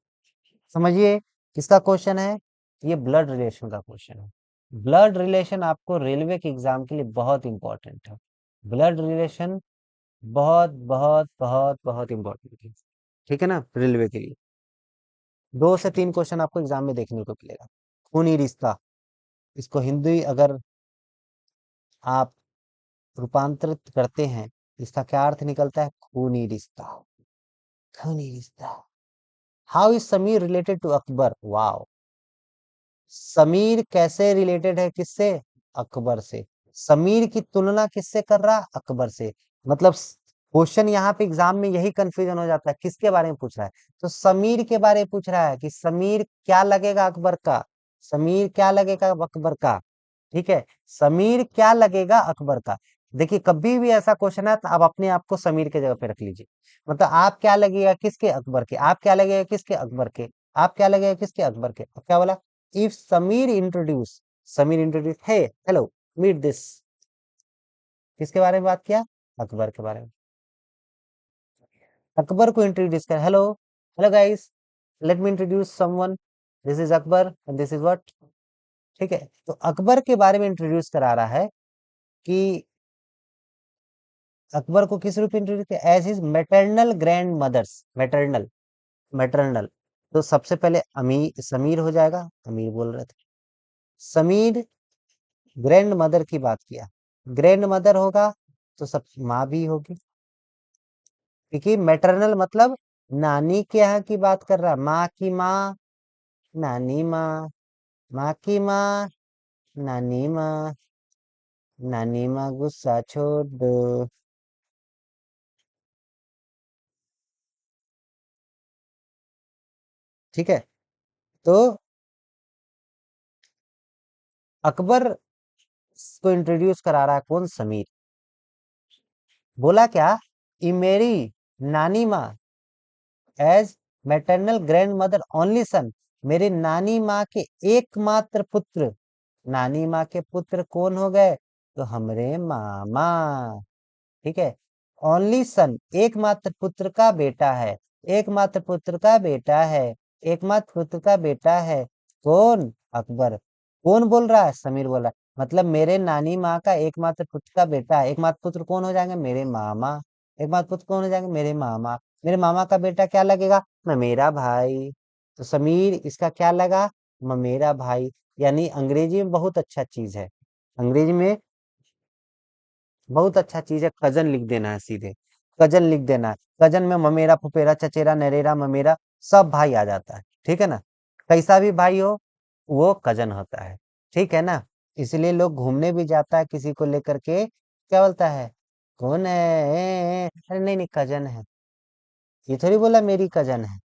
समझिए, किसका क्वेश्चन है? ये ब्लड रिलेशन का क्वेश्चन है। ब्लड रिलेशन आपको रेलवे के एग्जाम के लिए बहुत इंपॉर्टेंट है। ब्लड रिलेशन बहुत बहुत बहुत बहुत इंपॉर्टेंट है। ठीक है ना, रेलवे के लिए 2 से 3 क्वेश्चन आपको एग्जाम में देखने को मिलेगा। खूनी रिश्ता, इसको हिंदी अगर आप रूपांतरित करते हैं, इसका क्या अर्थ निकलता है? खूनी रिश्ता। खूनी रिश्ता। How is Sameer related to Akbar? Wow. Sameer कैसे रिलेटेड है किससे? अकबर से। समीर की तुलना किससे कर रहा? अकबर से। मतलब क्वेश्चन यहाँ पे एग्जाम में यही कंफ्यूजन हो जाता है, किसके बारे में पूछ रहा है? तो समीर के बारे में पूछ रहा है कि समीर क्या लगेगा अकबर का। समीर क्या लगेगा अकबर का? ठीक है, समीर क्या लगेगा अकबर का। देखिए, कभी भी ऐसा क्वेश्चन है तो आप अपने आप को समीर के जगह पे रख लीजिए। मतलब आप क्या लगेगा किसके? अकबर के। आप क्या लगेगा किसके? अकबर के। आप क्या लगेगा किसके? अकबर के। अब क्या बोला? If Sameer introduce he hello meet this, किसके बारे में बात किया? अकबर के बारे में। अकबर को इंट्रोड्यूस कर, hello hello guys, let me introduce someone, this is Akbar and this is what. ठीक है, तो अकबर के बारे में इंट्रोड्यूस करा रहा है कि अकबर को किस रूप में इंट्रोड्यूस किया? As his maternal grand mothers. Maternal, maternal. तो सबसे पहले अमीर, समीर हो जाएगा, अमीर बोल रहे थे। समीर ग्रैंड मदर की बात किया। ग्रैंड मदर होगा तो सब माँ भी होगी, क्योंकि मैटरनल मतलब नानी के यहाँ की बात कर रहा, माँ की माँ, नानी माँ, माँ की माँ, नानी माँ, नानी माँ गुस्सा छोड़ दो। ठीक है। तो अकबर को इंट्रोड्यूस करा रहा है कौन, समीर। बोला क्या, ये मेरी नानी माँ as maternal grand mother only son, मेरी नानी माँ के एकमात्र पुत्र। नानी माँ के पुत्र कौन हो गए, तो हमरे मामा। ठीक है। ओनली सन, एकमात्र पुत्र का बेटा है, एकमात्र पुत्र का बेटा है, एकमात्र पुत्र का बेटा है। कौन, अकबर। कौन बोल रहा है, समीर बोल रहा है। मतलब मेरे नानी माँ का एकमात्र पुत्र का बेटा है, एकमात्र पुत्र कौन हो जाएंगे, मेरे मामा। एकमात्र पुत्र कौन हो जाएंगे, मेरे मामा। मेरे मामा का बेटा क्या लगेगा, मेरा भाई। तो समीर इसका क्या लगा, मेरा भाई। यानी अंग्रेजी में बहुत अच्छा चीज है, अंग्रेजी में बहुत अच्छा चीज है, कजन लिख देना है सीधे। कजन लिख देना है, कजन में ममेरा फुफेरा चचेरा नरेरा ममेरा सब भाई आ जाता है। ठीक है ना, कैसा भी भाई हो वो कजन होता है। ठीक है ना। इसलिए लोग घूमने भी जाता है किसी को लेकर के, क्या बोलता है, कौन है, अरे नहीं नहीं कजन है, ये थोड़ी बोला मेरी कजन है,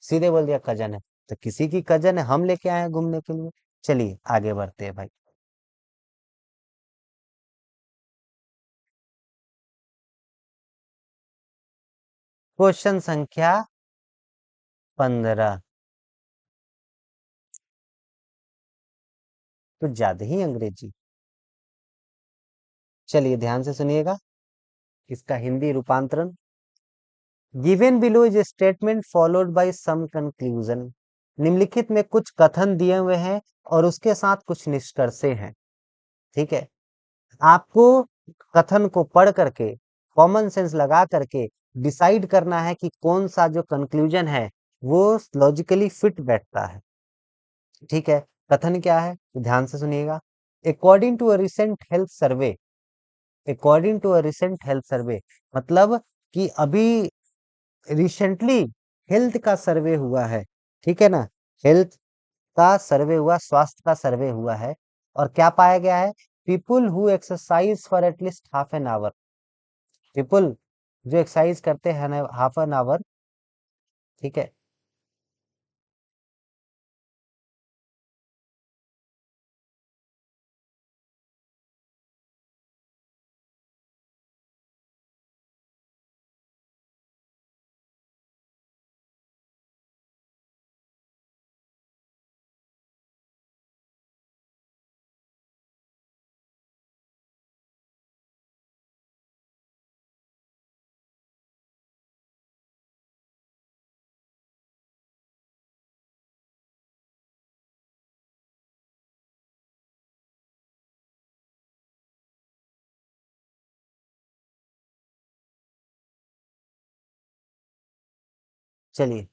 सीधे बोल दिया कजन है। तो किसी की कजन है, हम लेके आए हैं घूमने के लिए। चलिए आगे बढ़ते हैं भाई। क्वेश्चन संख्या 15। कुछ ज्यादा ही अंग्रेजी। चलिए ध्यान से सुनिएगा, इसका हिंदी रूपांतरण। Given below is statement followed by some conclusion. निम्नलिखित में कुछ कथन दिए हुए हैं और उसके साथ कुछ निष्कर्षे हैं। ठीक है। आपको कथन को पढ़ करके, कॉमन सेंस लगा करके डिसाइड करना है कि कौन सा जो कंक्लूजन है वो लॉजिकली फिट बैठता है। ठीक है। कथन क्या है, तो ध्यान से सुनिएगा। According to a recent health survey, according to a recent health survey मतलब कि अभी रिसेंटली हेल्थ का सर्वे हुआ है। ठीक है ना, हेल्थ का सर्वे हुआ, स्वास्थ्य का सर्वे हुआ है। और क्या पाया गया है, people who exercise for at least half an hour, people जो एक्सरसाइज करते हैं हाफ एन आवर। ठीक है। चलिए।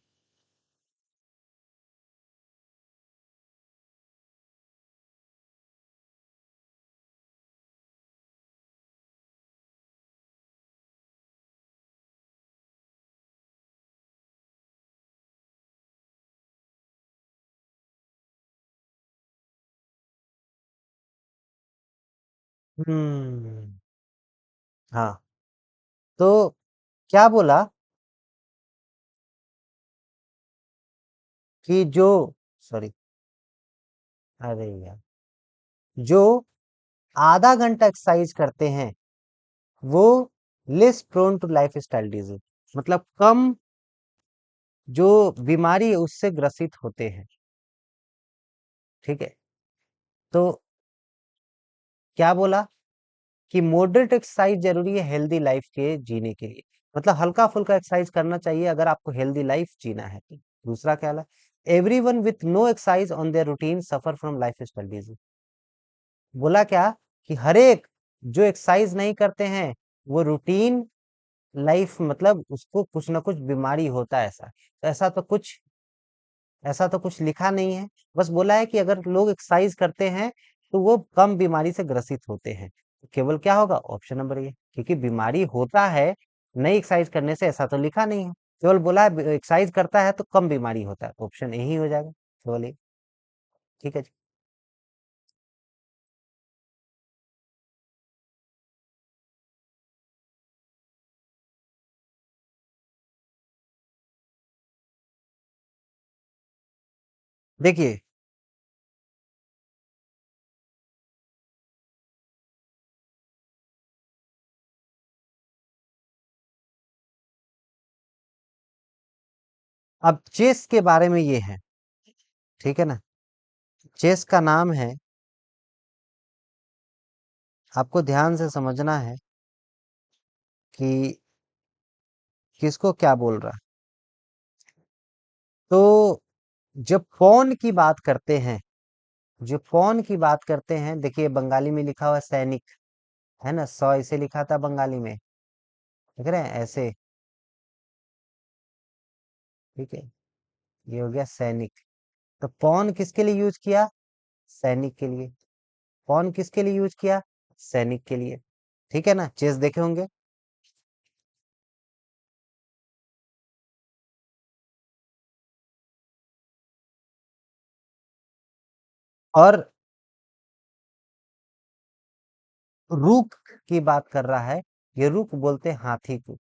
हम्म। हाँ। तो क्या बोला कि जो, सॉरी, अरे यार, जो आधा घंटा एक्सरसाइज करते हैं वो less prone to life style disease, मतलब कम जो बीमारी है उससे ग्रसित होते हैं। ठीक है। तो क्या बोला कि मॉडरेट एक्सरसाइज जरूरी है हेल्दी लाइफ के जीने के लिए, मतलब हल्का फुल्का एक्सरसाइज करना चाहिए अगर आपको हेल्दी लाइफ जीना है तो। दूसरा क्या है, every one with no exercise on their routine suffer from life style disease. बोला क्या कि हर एक जो एक्सरसाइज नहीं करते हैं वो रूटीन लाइफ, मतलब उसको कुछ ना कुछ बीमारी होता है। ऐसा तो कुछ लिखा नहीं है, बस बोला है कि अगर लोग एक्सरसाइज करते हैं तो वो कम बीमारी से ग्रसित होते हैं। तो केवल क्या होगा, ऑप्शन नंबर ए, क्योंकि बीमारी होता है, नहीं एक्सरसाइज करने से, ऐसा तो लिखा नहीं है, केवल बोला है एक्सरसाइज करता है तो कम बीमारी होता है, तो ऑप्शन ए ही हो जाएगा केवल ए। ठीक है जी। देखिए, अब चेस के बारे में ये है, ठीक है ना, चेस का नाम है, आपको ध्यान से समझना है कि किसको क्या बोल रहा है। तो जब पौन की बात करते हैं, जो पौन की बात करते हैं, देखिए बंगाली में लिखा हुआ है सैनिक, है ना, सौ इसे लिखा था बंगाली में, देख रहे हैं ऐसे, ठीक है, ये हो गया सैनिक। तो पौन किसके लिए यूज किया, सैनिक के लिए। पौन किसके लिए यूज किया, सैनिक के लिए। ठीक है ना, चेस देखे होंगे। और रुक की बात कर रहा है, ये रुक बोलते हैं हाथी को।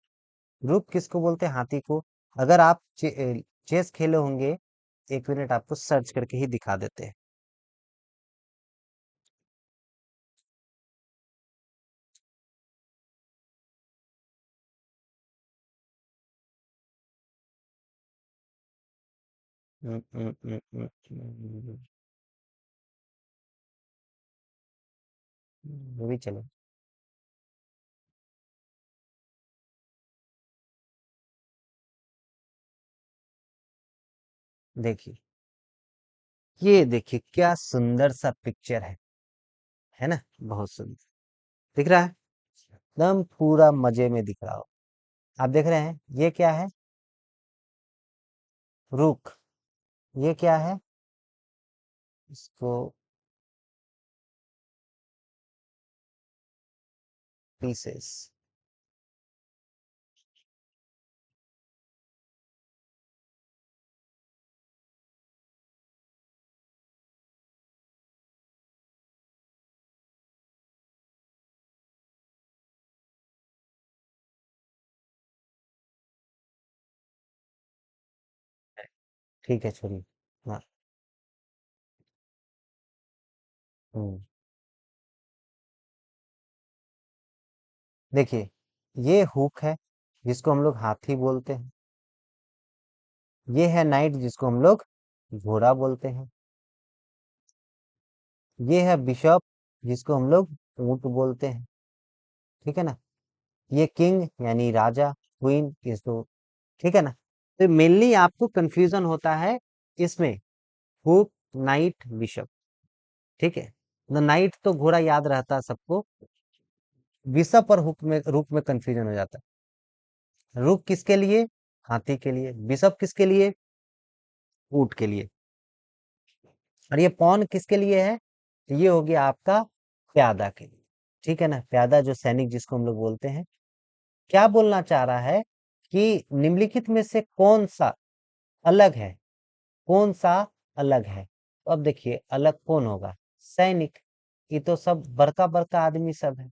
रुक किसको बोलते हैं, हाथी को। अगर आप चेस खेले होंगे, एक मिनट आपको सर्च करके ही दिखा देते हैं। हम्म, हम्म, हम्म, हम्म, वो भी चलो। देखिए, ये देखिए क्या सुंदर सा पिक्चर है ना, बहुत सुंदर दिख रहा है, एकदम पूरा मजे में दिख रहा हो। आप देख रहे हैं ये क्या है, रुक। ये क्या है, इसको पीसेस। ठीक है, छोड़िए। हाँ। हम्म, देखिए, ये हुक है जिसको हम लोग हाथी बोलते हैं। ये है नाइट जिसको हम लोग घोड़ा बोलते हैं। ये है बिशप जिसको हम लोग ऊंट बोलते हैं। ठीक है ना। ये किंग यानी राजा, क्वीन इसको, ठीक है ना। तो मेनली आपको कंफ्यूजन होता है इसमें, हुक, नाइट, बिशप। ठीक है, तो नाइट तो घोड़ा याद रहता है सबको, बिशप और हुक में, रुक में कंफ्यूजन हो जाता है। रुक किसके लिए, हाथी के लिए। बिशप किसके लिए, ऊंट के लिए। और ये पॉन किसके लिए है, ये हो गया आपका प्यादा के लिए। ठीक है ना, प्यादा जो सैनिक जिसको हम लोग बोलते हैं। क्या बोलना चाह रहा है कि निम्नलिखित में से कौन सा अलग है, कौन सा अलग है। तो अब देखिए अलग कौन होगा, सैनिक। ये तो सब बड़का बड़का आदमी सब है।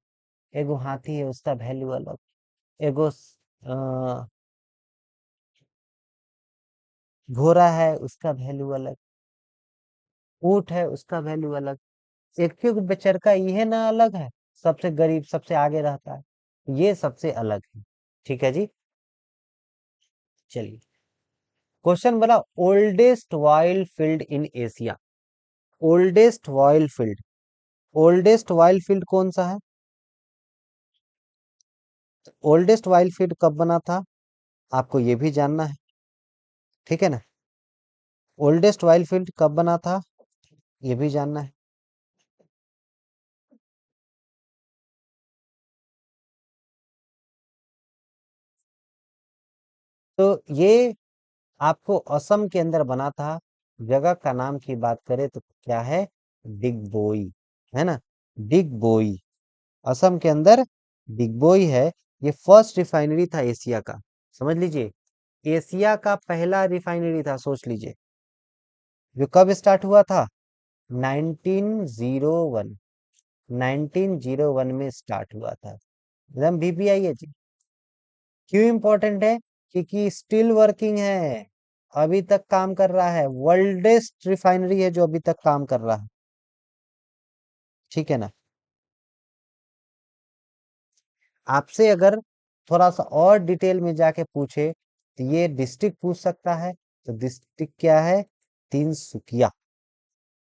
एगो हाथी है उसका वैल्यू अलग, एगो घोड़ा है उसका वैल्यू अलग, ऊंट है उसका वैल्यू अलग। एक क्यों बेचरका ये ना अलग है, सबसे गरीब सबसे आगे रहता है, ये सबसे अलग है। ठीक है जी। चलिए, क्वेश्चन बना, oldest wild field in Asia. Oldest wild field, oldest wild field कौन सा है, ओल्डेस्ट वाइल्ड फील्ड कब बना था, आपको ये भी जानना है। ठीक है ना, ओल्डेस्ट वाइल्ड फील्ड कब बना था, ये भी जानना है। तो ये आपको असम के अंदर बना था। जगह का नाम की बात करें तो क्या है, डिगबोई। है ना। डिगबोई, असम के अंदर डिगबोई है। ये फर्स्ट रिफाइनरी था एशिया का, समझ लीजिए। एशिया का पहला रिफाइनरी था, सोच लीजिए। जो कब स्टार्ट हुआ था? 1901, 1901 में स्टार्ट हुआ था। एकदम बीपीआई है जी। क्यों इंपॉर्टेंट है? क्योंकि स्टिल वर्किंग है, अभी तक काम कर रहा है। वर्ल्डेस्ट रिफाइनरी है जो अभी तक काम कर रहा है। ठीक है ना। आपसे अगर थोड़ा सा और डिटेल में जाके पूछे तो ये डिस्ट्रिक्ट पूछ सकता है। तो डिस्ट्रिक्ट क्या है? तिनसुकिया।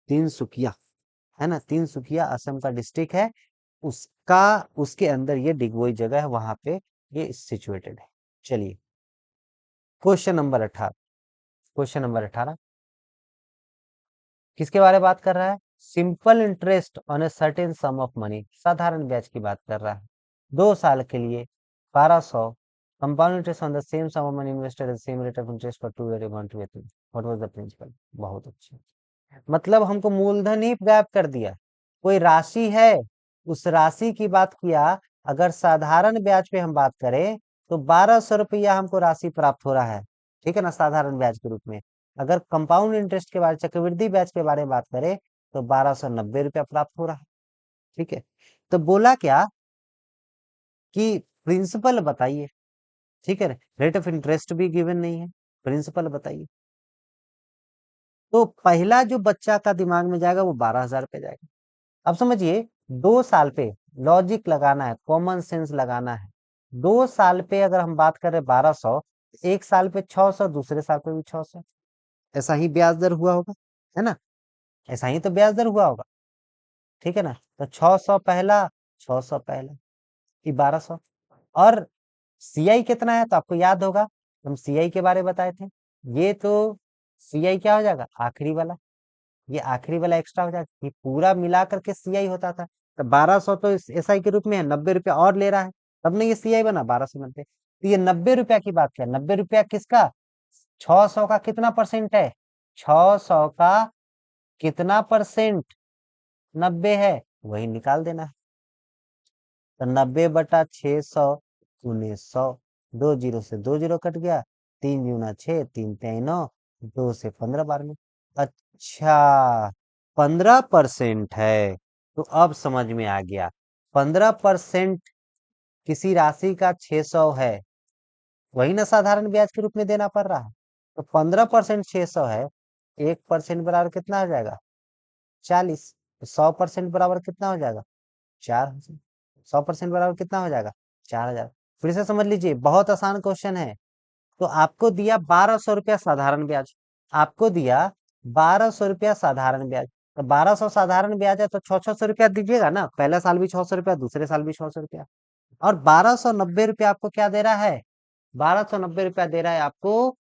तिनसुकिया, है ना। तिनसुकिया असम का डिस्ट्रिक्ट है। उसका, उसके अंदर ये डिगबोई जगह है, वहां पे ये सिचुएटेड है। चलिए, क्वेश्चन नंबर 18। क्वेश्चन नंबर 18 किसके बारे में बात कर रहा है? Simple interest on a certain some of money, साधारण ब्याज की बात कर रहा है। 2 साल के लिए 1200, compound interest on the same sum of money invested at same rate of interest for 2 year amount to, what was the principal. बहुत अच्छा। मतलब हमको मूलधन ही गायब कर दिया। कोई राशि है, उस राशि की बात किया। अगर साधारण ब्याज पे हम बात करें तो 1200 रुपया हमको राशि प्राप्त हो रहा है, ठीक है ना, साधारण ब्याज के रूप में। अगर कंपाउंड इंटरेस्ट के बारे, चक्रवृद्धि ब्याज के बारे में बात करें तो 1290 रुपया प्राप्त हो रहा है। ठीक है। तो बोला क्या कि प्रिंसिपल बताइए। ठीक है, रेट ऑफ इंटरेस्ट भी गिवन नहीं है, प्रिंसिपल बताइए। तो पहला जो बच्चा का दिमाग में जाएगा वो 12,000 रुपये जाएगा। अब समझिए, 2 साल पे लॉजिक लगाना है, कॉमन सेंस लगाना है। 2 साल पे अगर हम बात करें 1200, एक साल पे 600, दूसरे साल पे भी 600। ऐसा ही ब्याज दर हुआ होगा, है ना। ऐसा ही तो ब्याज दर हुआ होगा। ठीक है ना। तो 600 पहला, 600 पहला, ये 1200। और सीआई कितना है तो आपको याद होगा, हम सीआई के बारे में बताए थे। ये तो सीआई क्या हो जाएगा? आखिरी वाला। ये आखिरी वाला एक्स्ट्रा हो जाएगा, ये पूरा मिला करके सीआई होता था। तो 1200 तो एसआई के रूप में है, 90 रुपया और ले रहा है, तब नहीं ये सीआई बना 1290। तो ये 90 रुपया की बात किया। 90 रुपया किसका? 600 का कितना परसेंट है? 600 का कितना परसेंट 90 है, वही निकाल देना है। तो 90/600 गुने 100, 2 जीरो से 2 जीरो कट गया, 3 दूना 6, 3 तिया 9, 2 से 15 बार में। अच्छा, 15% है। तो अब समझ में आ गया। 15% किसी राशि का 600 है, वही ना साधारण ब्याज के रूप में देना पड़ रहा है। तो 15% 600 है, 1% बराबर कितना हो जाएगा? 40। 100% बराबर कितना हो जाएगा? 4,000। 100% बराबर कितना हो जाएगा? 4,000। फिर से समझ लीजिए, बहुत आसान क्वेश्चन है। तो आपको दिया 1200 रुपया साधारण ब्याज, आपको दिया 1200 रुपया साधारण ब्याज। तो 1200 साधारण ब्याज है तो 600 रुपया दीजिएगा ना, पहला साल भी 600 रुपया, दूसरे साल भी 600 रुपया। और 1290 रुपया आपको क्या दे रहा है? 1290 रुपया दे रहा है आपको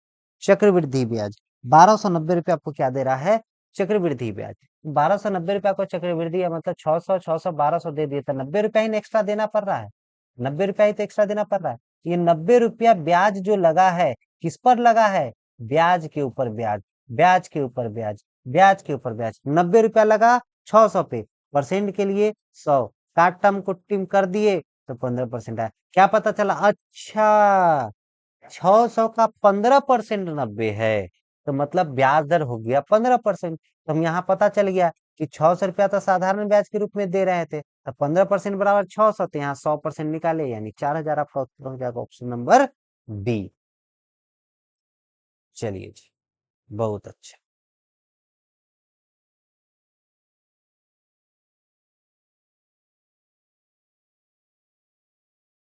चक्रवृद्धि ब्याज। 1290 रुपया आपको क्या दे रहा है? चक्रवृद्धि ब्याज। 1290 रुपया को चक्रवृद्धि है, मतलब 600, 600, 1200 दे दिए तो 90 रुपया ही एक्स्ट्रा देना पड़ रहा है। 90 रुपया ही तो एक्स्ट्रा देना पड़ रहा है। ये 90 रुपया ब्याज जो लगा है, किस पर लगा है? ब्याज के ऊपर ब्याज, ब्याज के ऊपर ब्याज, ब्याज के ऊपर ब्याज। 90 रुपया लगा 600 पे, परसेंट के लिए 100, काटम कुट्टिम कर दिए तो 15% आया। क्या पता चला? अच्छा, 600 का 15% 90 है, तो मतलब ब्याज दर हो गया 15%। तो हम यहाँ पता चल गया कि 600 रुपया तो साधारण ब्याज के रूप में दे रहे थे, तो 15% बराबर 600, तो यहाँ 100% निकाले, यानी 4,000 आपका उत्तर हो जाएगा, ऑप्शन नंबर बी। चलिए जी, बहुत अच्छा।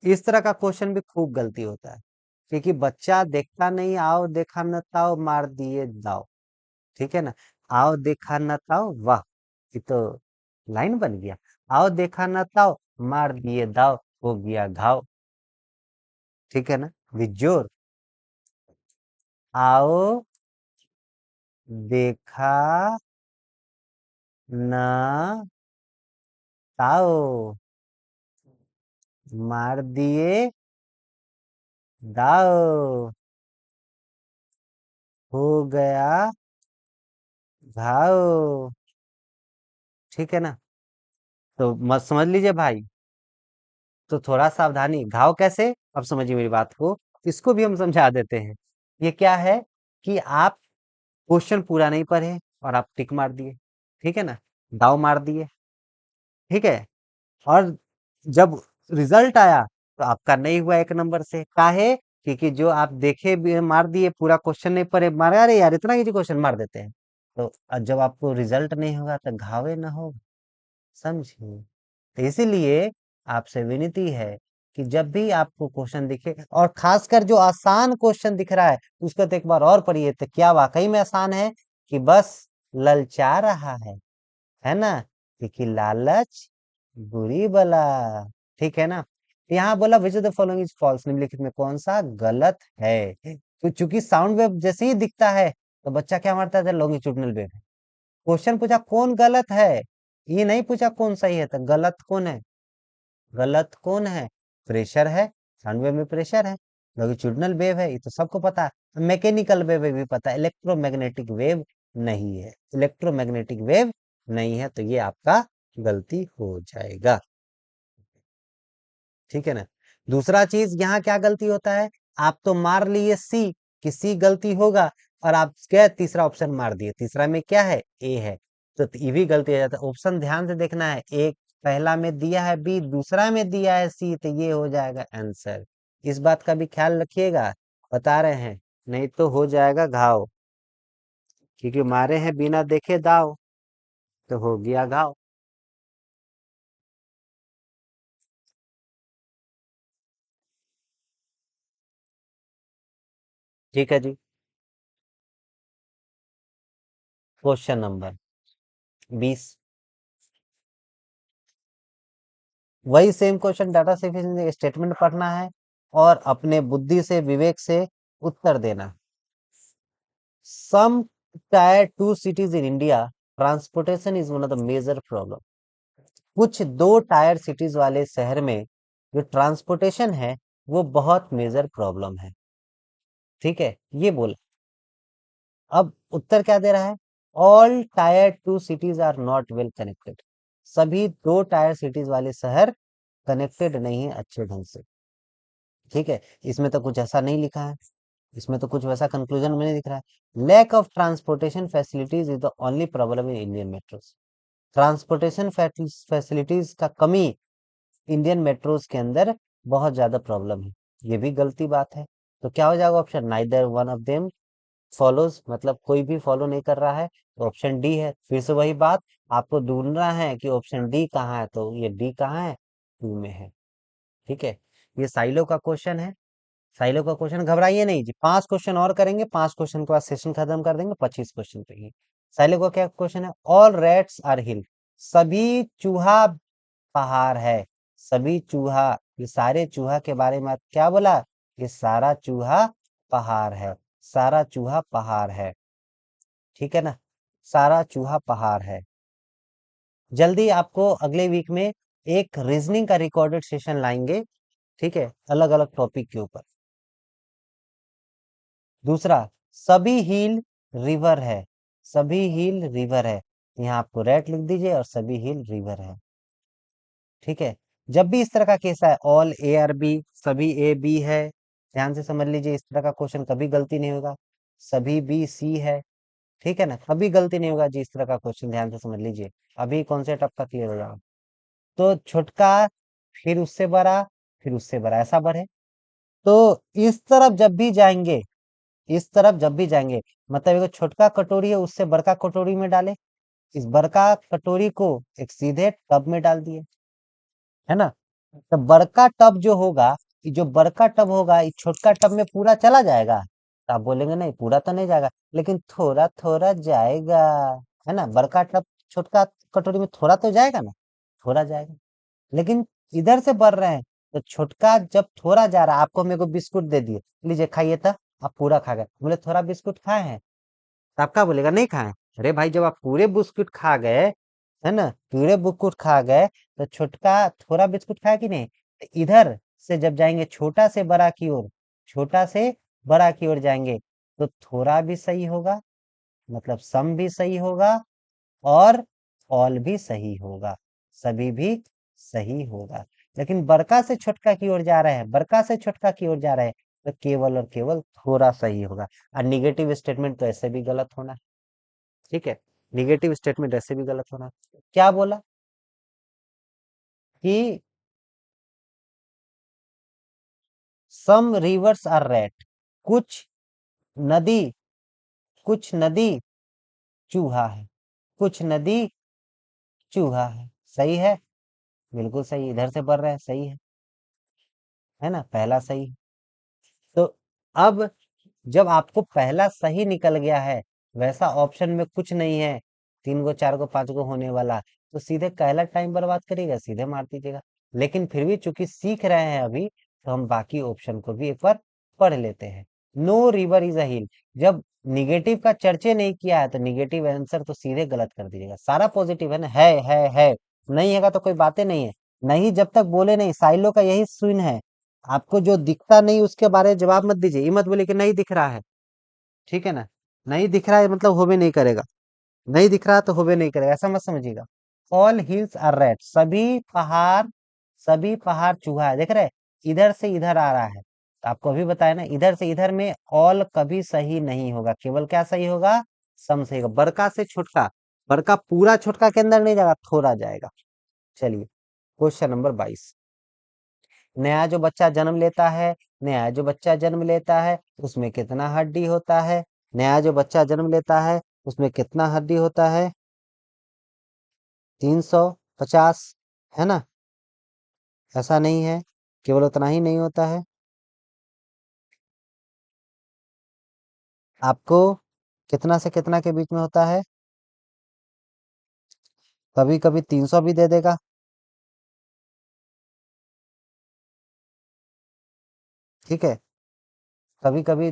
इस तरह का क्वेश्चन भी खूब गलती होता है, क्योंकि बच्चा देखता नहीं, आओ देखा न ताओ मार दिए दाव। ठीक है ना। आओ देखा न ताओ, वाह, ये तो लाइन बन गया। आओ देखा न ताओ मार दिए दाव, हो गया घाव। ठीक है ना, विजोर। आओ देखा न ताओ मार दिए दाव, हो गया घाव। ठीक है ना। तो मत समझ लीजिए भाई। तो थोड़ा सावधानी, घाव कैसे, अब समझिए मेरी बात को, इसको भी हम समझा देते हैं। ये क्या है कि आप क्वेश्चन पूरा नहीं पढ़े और आप टिक मार दिए, ठीक है ना, दाव मार दिए, ठीक है। और जब रिजल्ट आया तो आपका नहीं हुआ एक नंबर से, काहे, क्योंकि जो आप देखे भी मार दिए, पूरा क्वेश्चन नहीं पढ़े, मारे अरे यार इतना इजी क्वेश्चन मार देते हैं। तो जब आपको रिजल्ट नहीं होगा तो घावे ना हो, समझिए। तो इसीलिए आपसे विनती है कि जब भी आपको क्वेश्चन दिखे, और खासकर जो आसान क्वेश्चन दिख रहा है उसको तो एक बार और पढ़िए, तो क्या वाकई में आसान है कि बस ललचा रहा है ना, क्योंकि लालच बुरी बला, ठीक है ना। यहाँ बोला which of the following is false, निम्नलिखित में कौन सा गलत है। तो चूंकि साउंड वेव जैसे ही दिखता है तो बच्चा क्या मारता है, लॉन्गिट्यूडनल वेव है। क्वेश्चन पूछा कौन गलत है, ये नहीं पूछा कौन सही है, तो गलत कौन है, गलत कौन है, प्रेशर है, साउंड वेव में प्रेशर है। लॉन्गिट्यूडनल वेव है ये तो सबको पता है, मैकेनिकल वेव भी पता है, इलेक्ट्रोमैग्नेटिक वेव नहीं है, इलेक्ट्रोमैग्नेटिक वेव नहीं है, तो ये आपका गलती हो जाएगा, ठीक है ना। दूसरा चीज यहाँ क्या गलती होता है, आप तो मार लिए सी कि सी गलती होगा, और आप क्या तीसरा ऑप्शन मार दिए, तीसरा में क्या है, ए है, तो ये भी गलती हो जाता है। ऑप्शन ध्यान से देखना है, एक पहला में दिया है बी, दूसरा में दिया है सी, तो ये हो जाएगा आंसर। इस बात का भी ख्याल रखिएगा, बता रहे हैं, नहीं तो हो जाएगा घाव, क्योंकि मारे हैं बिना देखे दाव, तो हो गया घाव। ठीक है जी। क्वेश्चन नंबर 20, वही same question, data sufficiency statement पढ़ना है और अपने बुद्धि से विवेक से उत्तर देना। Some tier two cities in India, transportation is one of the major problem. कुछ दो टायर सिटीज वाले शहर में जो ट्रांसपोर्टेशन है वो बहुत मेजर प्रॉब्लम है, ठीक है, ये बोला। अब उत्तर क्या दे रहा है, all tier two cities are not well connected, सभी दो टायर सिटीज वाले शहर कनेक्टेड नहीं है अच्छे ढंग से, ठीक है। इसमें तो कुछ ऐसा नहीं लिखा है, इसमें तो कुछ वैसा कंक्लूजन में नहीं दिख रहा है। Lack of transportation facilities is the only problem in Indian metros, transportation facilities का कमी इंडियन मेट्रोज के अंदर बहुत ज्यादा प्रॉब्लम है, ये भी गलती बात है। तो क्या हो जाएगा option, neither one of them follows, मतलब कोई भी फॉलो नहीं कर रहा है, तो ऑप्शन डी है। फिर से वही बात, आपको ढूंढना है कि ऑप्शन डी कहाँ है, तो ये डी कहाँ है, टू में है, ठीक है। ये साइलो का क्वेश्चन है, साइलो का क्वेश्चन, घबराइए नहीं जी, 5 क्वेश्चन और करेंगे, 5 क्वेश्चन के बाद सेशन खत्म कर देंगे, 25 क्वेश्चन पे ही। साइलो का क्या क्वेश्चन है, ऑल रैट्स आर हिल, सभी चूहा पहाड़ है, सभी चूहा, ये सारे चूहा के बारे में क्या बोला, ये सारा चूहा पहाड़ है, सारा चूहा पहाड़ है, ठीक है ना, सारा चूहा पहाड़ है। जल्दी आपको अगले वीक में एक रीजनिंग का रिकॉर्डेड सेशन लाएंगे, ठीक है, अलग अलग टॉपिक के ऊपर। दूसरा, सभी हिल रिवर है, सभी हिल रिवर है, यहाँ आपको रेट लिख दीजिए और सभी हिल रिवर है, ठीक है। जब भी इस तरह का केस है, ऑल ए आर बी, सभी ए बी है, ध्यान से समझ लीजिए, इस तरह का क्वेश्चन कभी गलती नहीं होगा। सभी बी सी है, ठीक है ना, कभी गलती नहीं होगा जी, इस तरह का क्वेश्चन ध्यान से समझ लीजिए, अभी कॉन्सेप्ट आपका क्लियर हो जाएगा। तो छोटका, फिर उससे बड़ा, फिर उससे बड़ा, ऐसा बढ़े। तो इस तरफ जब भी जाएंगे, इस तरफ जब भी जाएंगे, मतलब एगो छोटका कटोरी है उससे बड़का कटोरी में डाले, इस बड़का कटोरी को एक सीधे टब में डाल दिए, है ना। तो बड़का टब जो होगा, ये जो बड़का टब होगा ये छोटका टब में पूरा चला जाएगा, तो आप बोलेंगे नहीं पूरा तो नहीं जाएगा, लेकिन थोड़ा थोड़ा जाएगा, है ना, बड़का टब छोटका कटोरी में थोड़ा तो जाएगा ना, थोड़ा जाएगा। लेकिन इधर से बढ़ रहे हैं, तो छोटका जब थोड़ा जा रहा है, आपको मेरे को बिस्कुट दे दिए, लीजिए खाइए, था आप पूरा खा गए, बोले थोड़ा बिस्कुट खाए हैं, तो आप क्या बोलेगा, नहीं खाए। अरे भाई जब आप पूरे बिस्कुट खा गए, है ना, पूरे बिस्कुट खा गए, तो छोटका थोड़ा बिस्कुट खाया कि नहीं, तो इधर से जब जाएंगे छोटा से बड़ा की ओर, छोटा से बड़ा की ओर जाएंगे, तो थोड़ा भी सही होगा, मतलब सम भी सही होगा, और ऑल भी सही होगा, सभी भी सही होगा। लेकिन बड़का से छोटका की ओर जा रहे हैं, बड़का से छोटका की ओर जा रहे हैं, तो केवल और केवल थोड़ा सही होगा। और निगेटिव स्टेटमेंट तो ऐसे भी गलत होना है। ठीक है, निगेटिव स्टेटमेंट ऐसे भी गलत होना है। क्या बोला कि सम रिवर्स आर रेड, कुछ नदी, कुछ नदी चूहा है, कुछ नदी चूहा है। सही है, बिल्कुल सही, इधर से बढ़ रहा है, सही है ना, पहला सही। तो अब जब आपको पहला सही निकल गया है, वैसा ऑप्शन में कुछ नहीं है, 3 गो 4 गो 5 गो होने वाला, तो सीधे कहला टाइम बर्बाद करिएगा, सीधे मार दीजिएगा। लेकिन फिर भी चूंकि सीख रहे हैं अभी, तो हम बाकी ऑप्शन को भी एक बार पढ़ लेते हैं। नो रिवर इज अ हिल, जब निगेटिव का चर्चे नहीं किया है तो निगेटिव आंसर तो सीधे गलत कर दीजिएगा। सारा पॉजिटिव है ना, है, नहीं हैगा तो कोई बातें नहीं है। नहीं जब तक बोले नहीं, साइलो का यही सीन है, आपको जो दिखता नहीं उसके बारे में जवाब मत दीजिए, ये मत बोले कि नहीं दिख रहा है। ठीक है ना, नहीं दिख रहा है मतलब होबे नहीं करेगा, नहीं दिख रहा तो होबे नहीं करेगा, ऐसा मत समझिएगा। ऑल हिल्स आर रेड, सभी पहाड़ चूहा है, देख रहे हैं? इधर से इधर आ रहा है, तो आपको अभी बताया ना, इधर से इधर में ऑल कभी सही नहीं होगा, केवल क्या सही होगा, सम सही होगा। बड़का से छोटका, बड़का पूरा छोटका के अंदर नहीं जाएगा, थोड़ा जाएगा। चलिए, क्वेश्चन नंबर 22। नया जो बच्चा जन्म लेता है, नया जो बच्चा जन्म लेता है उसमें कितना हड्डी होता है? नया जो बच्चा जन्म लेता है उसमें कितना हड्डी होता है? 350, है ना? ऐसा नहीं है, केवल उतना ही नहीं होता है। आपको कितना से कितना के बीच में होता है? कभी कभी 300 भी दे देगा। ठीक है, कभी कभी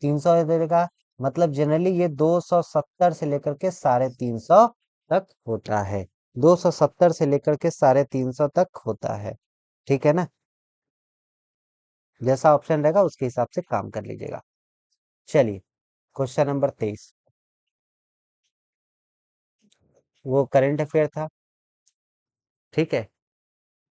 300 दे देगा। मतलब जनरली ये 270 से लेकर के 350 तक होता है, 270 से लेकर के 350 तक होता है। ठीक है ना, जैसा ऑप्शन रहेगा उसके हिसाब से काम कर लीजिएगा। चलिए, क्वेश्चन नंबर 23, वो करंट अफेयर था। ठीक है,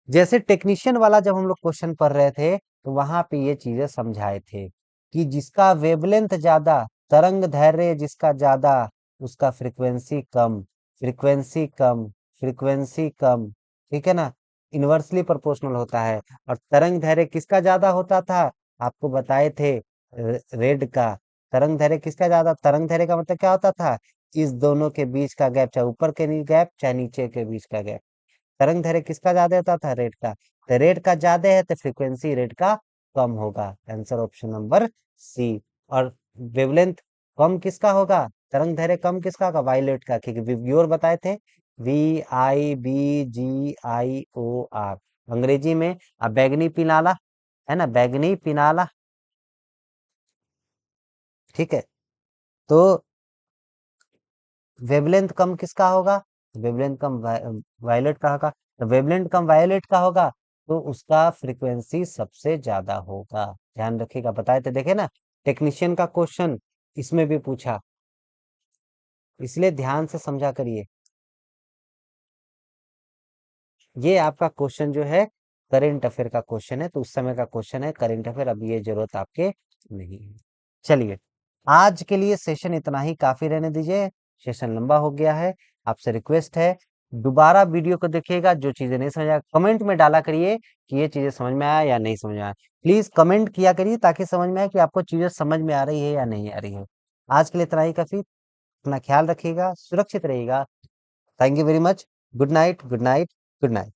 जैसे टेक्नीशियन वाला जब हम लोग क्वेश्चन पढ़ रहे थे, तो वहां पे ये चीजें समझाए थे कि जिसका वेवलेंथ ज्यादा, तरंग दैर्घ्य जिसका ज्यादा, उसका फ्रीक्वेंसी कम, फ्रीक्वेंसी कम, फ्रीक्वेंसी कम। ठीक है ना, इनवर्सली प्रोपोर्शनल होता है। और तरंग दैर्घ्य किसका ज्यादा होता था? आपको बताए थे, रेड का। तरंग दैर्घ्य किसका ज्यादा, तरंग दैर्घ्य का मतलब क्या होता था? इस दोनों के बीच का गैप, चाहे ऊपर के गैप चाहे नीचे के बीच का गैप। तरंग दैर्घ्य किसका ज्यादा होता था? रेड का। तो रेड का ज्यादा है तो फ्रीक्वेंसी रेड का कम होगा। Answer option number C. और वेवलेंथ कम किसका होगा, तरंग दैर्घ्य कम किसका होगा? वायलेट का, क्योंकि विव्यूअर बताए थे, VIBGIOR, अंग्रेजी में। अब बैगनी पिनाला, है ना, बैगनी पिनाला। ठीक है, तो वेवलेंथ कम किसका होगा? वेवलेंथ कम वायलेट का होगा। तो वेवलेंथ कम वायलेट का होगा, तो उसका फ्रीक्वेंसी सबसे ज्यादा होगा। ध्यान रखिएगा, बताए थे, देखे ना, टेक्नीशियन का क्वेश्चन इसमें भी पूछा, इसलिए ध्यान से समझा करिए। ये आपका क्वेश्चन जो है करेंट अफेयर का क्वेश्चन है, तो उस समय का क्वेश्चन है करेंट अफेयर, अब ये जरूरत आपके नहीं है। चलिए, आज के लिए सेशन इतना ही काफी रहने दीजिए, सेशन लंबा हो गया है। आपसे रिक्वेस्ट है, दोबारा वीडियो को देखिएगा, जो चीजें नहीं समझ आया कमेंट में डाला करिए कि ये चीजें समझ में आया या नहीं समझ में आया। प्लीज कमेंट किया करिए ताकि समझ में आए कि आपको चीजें समझ में आ रही है या नहीं आ रही है। आज के लिए इतना ही काफी, अपना ख्याल रखिएगा, सुरक्षित रहिएगा। Thank you very much. Good night, good night, good night.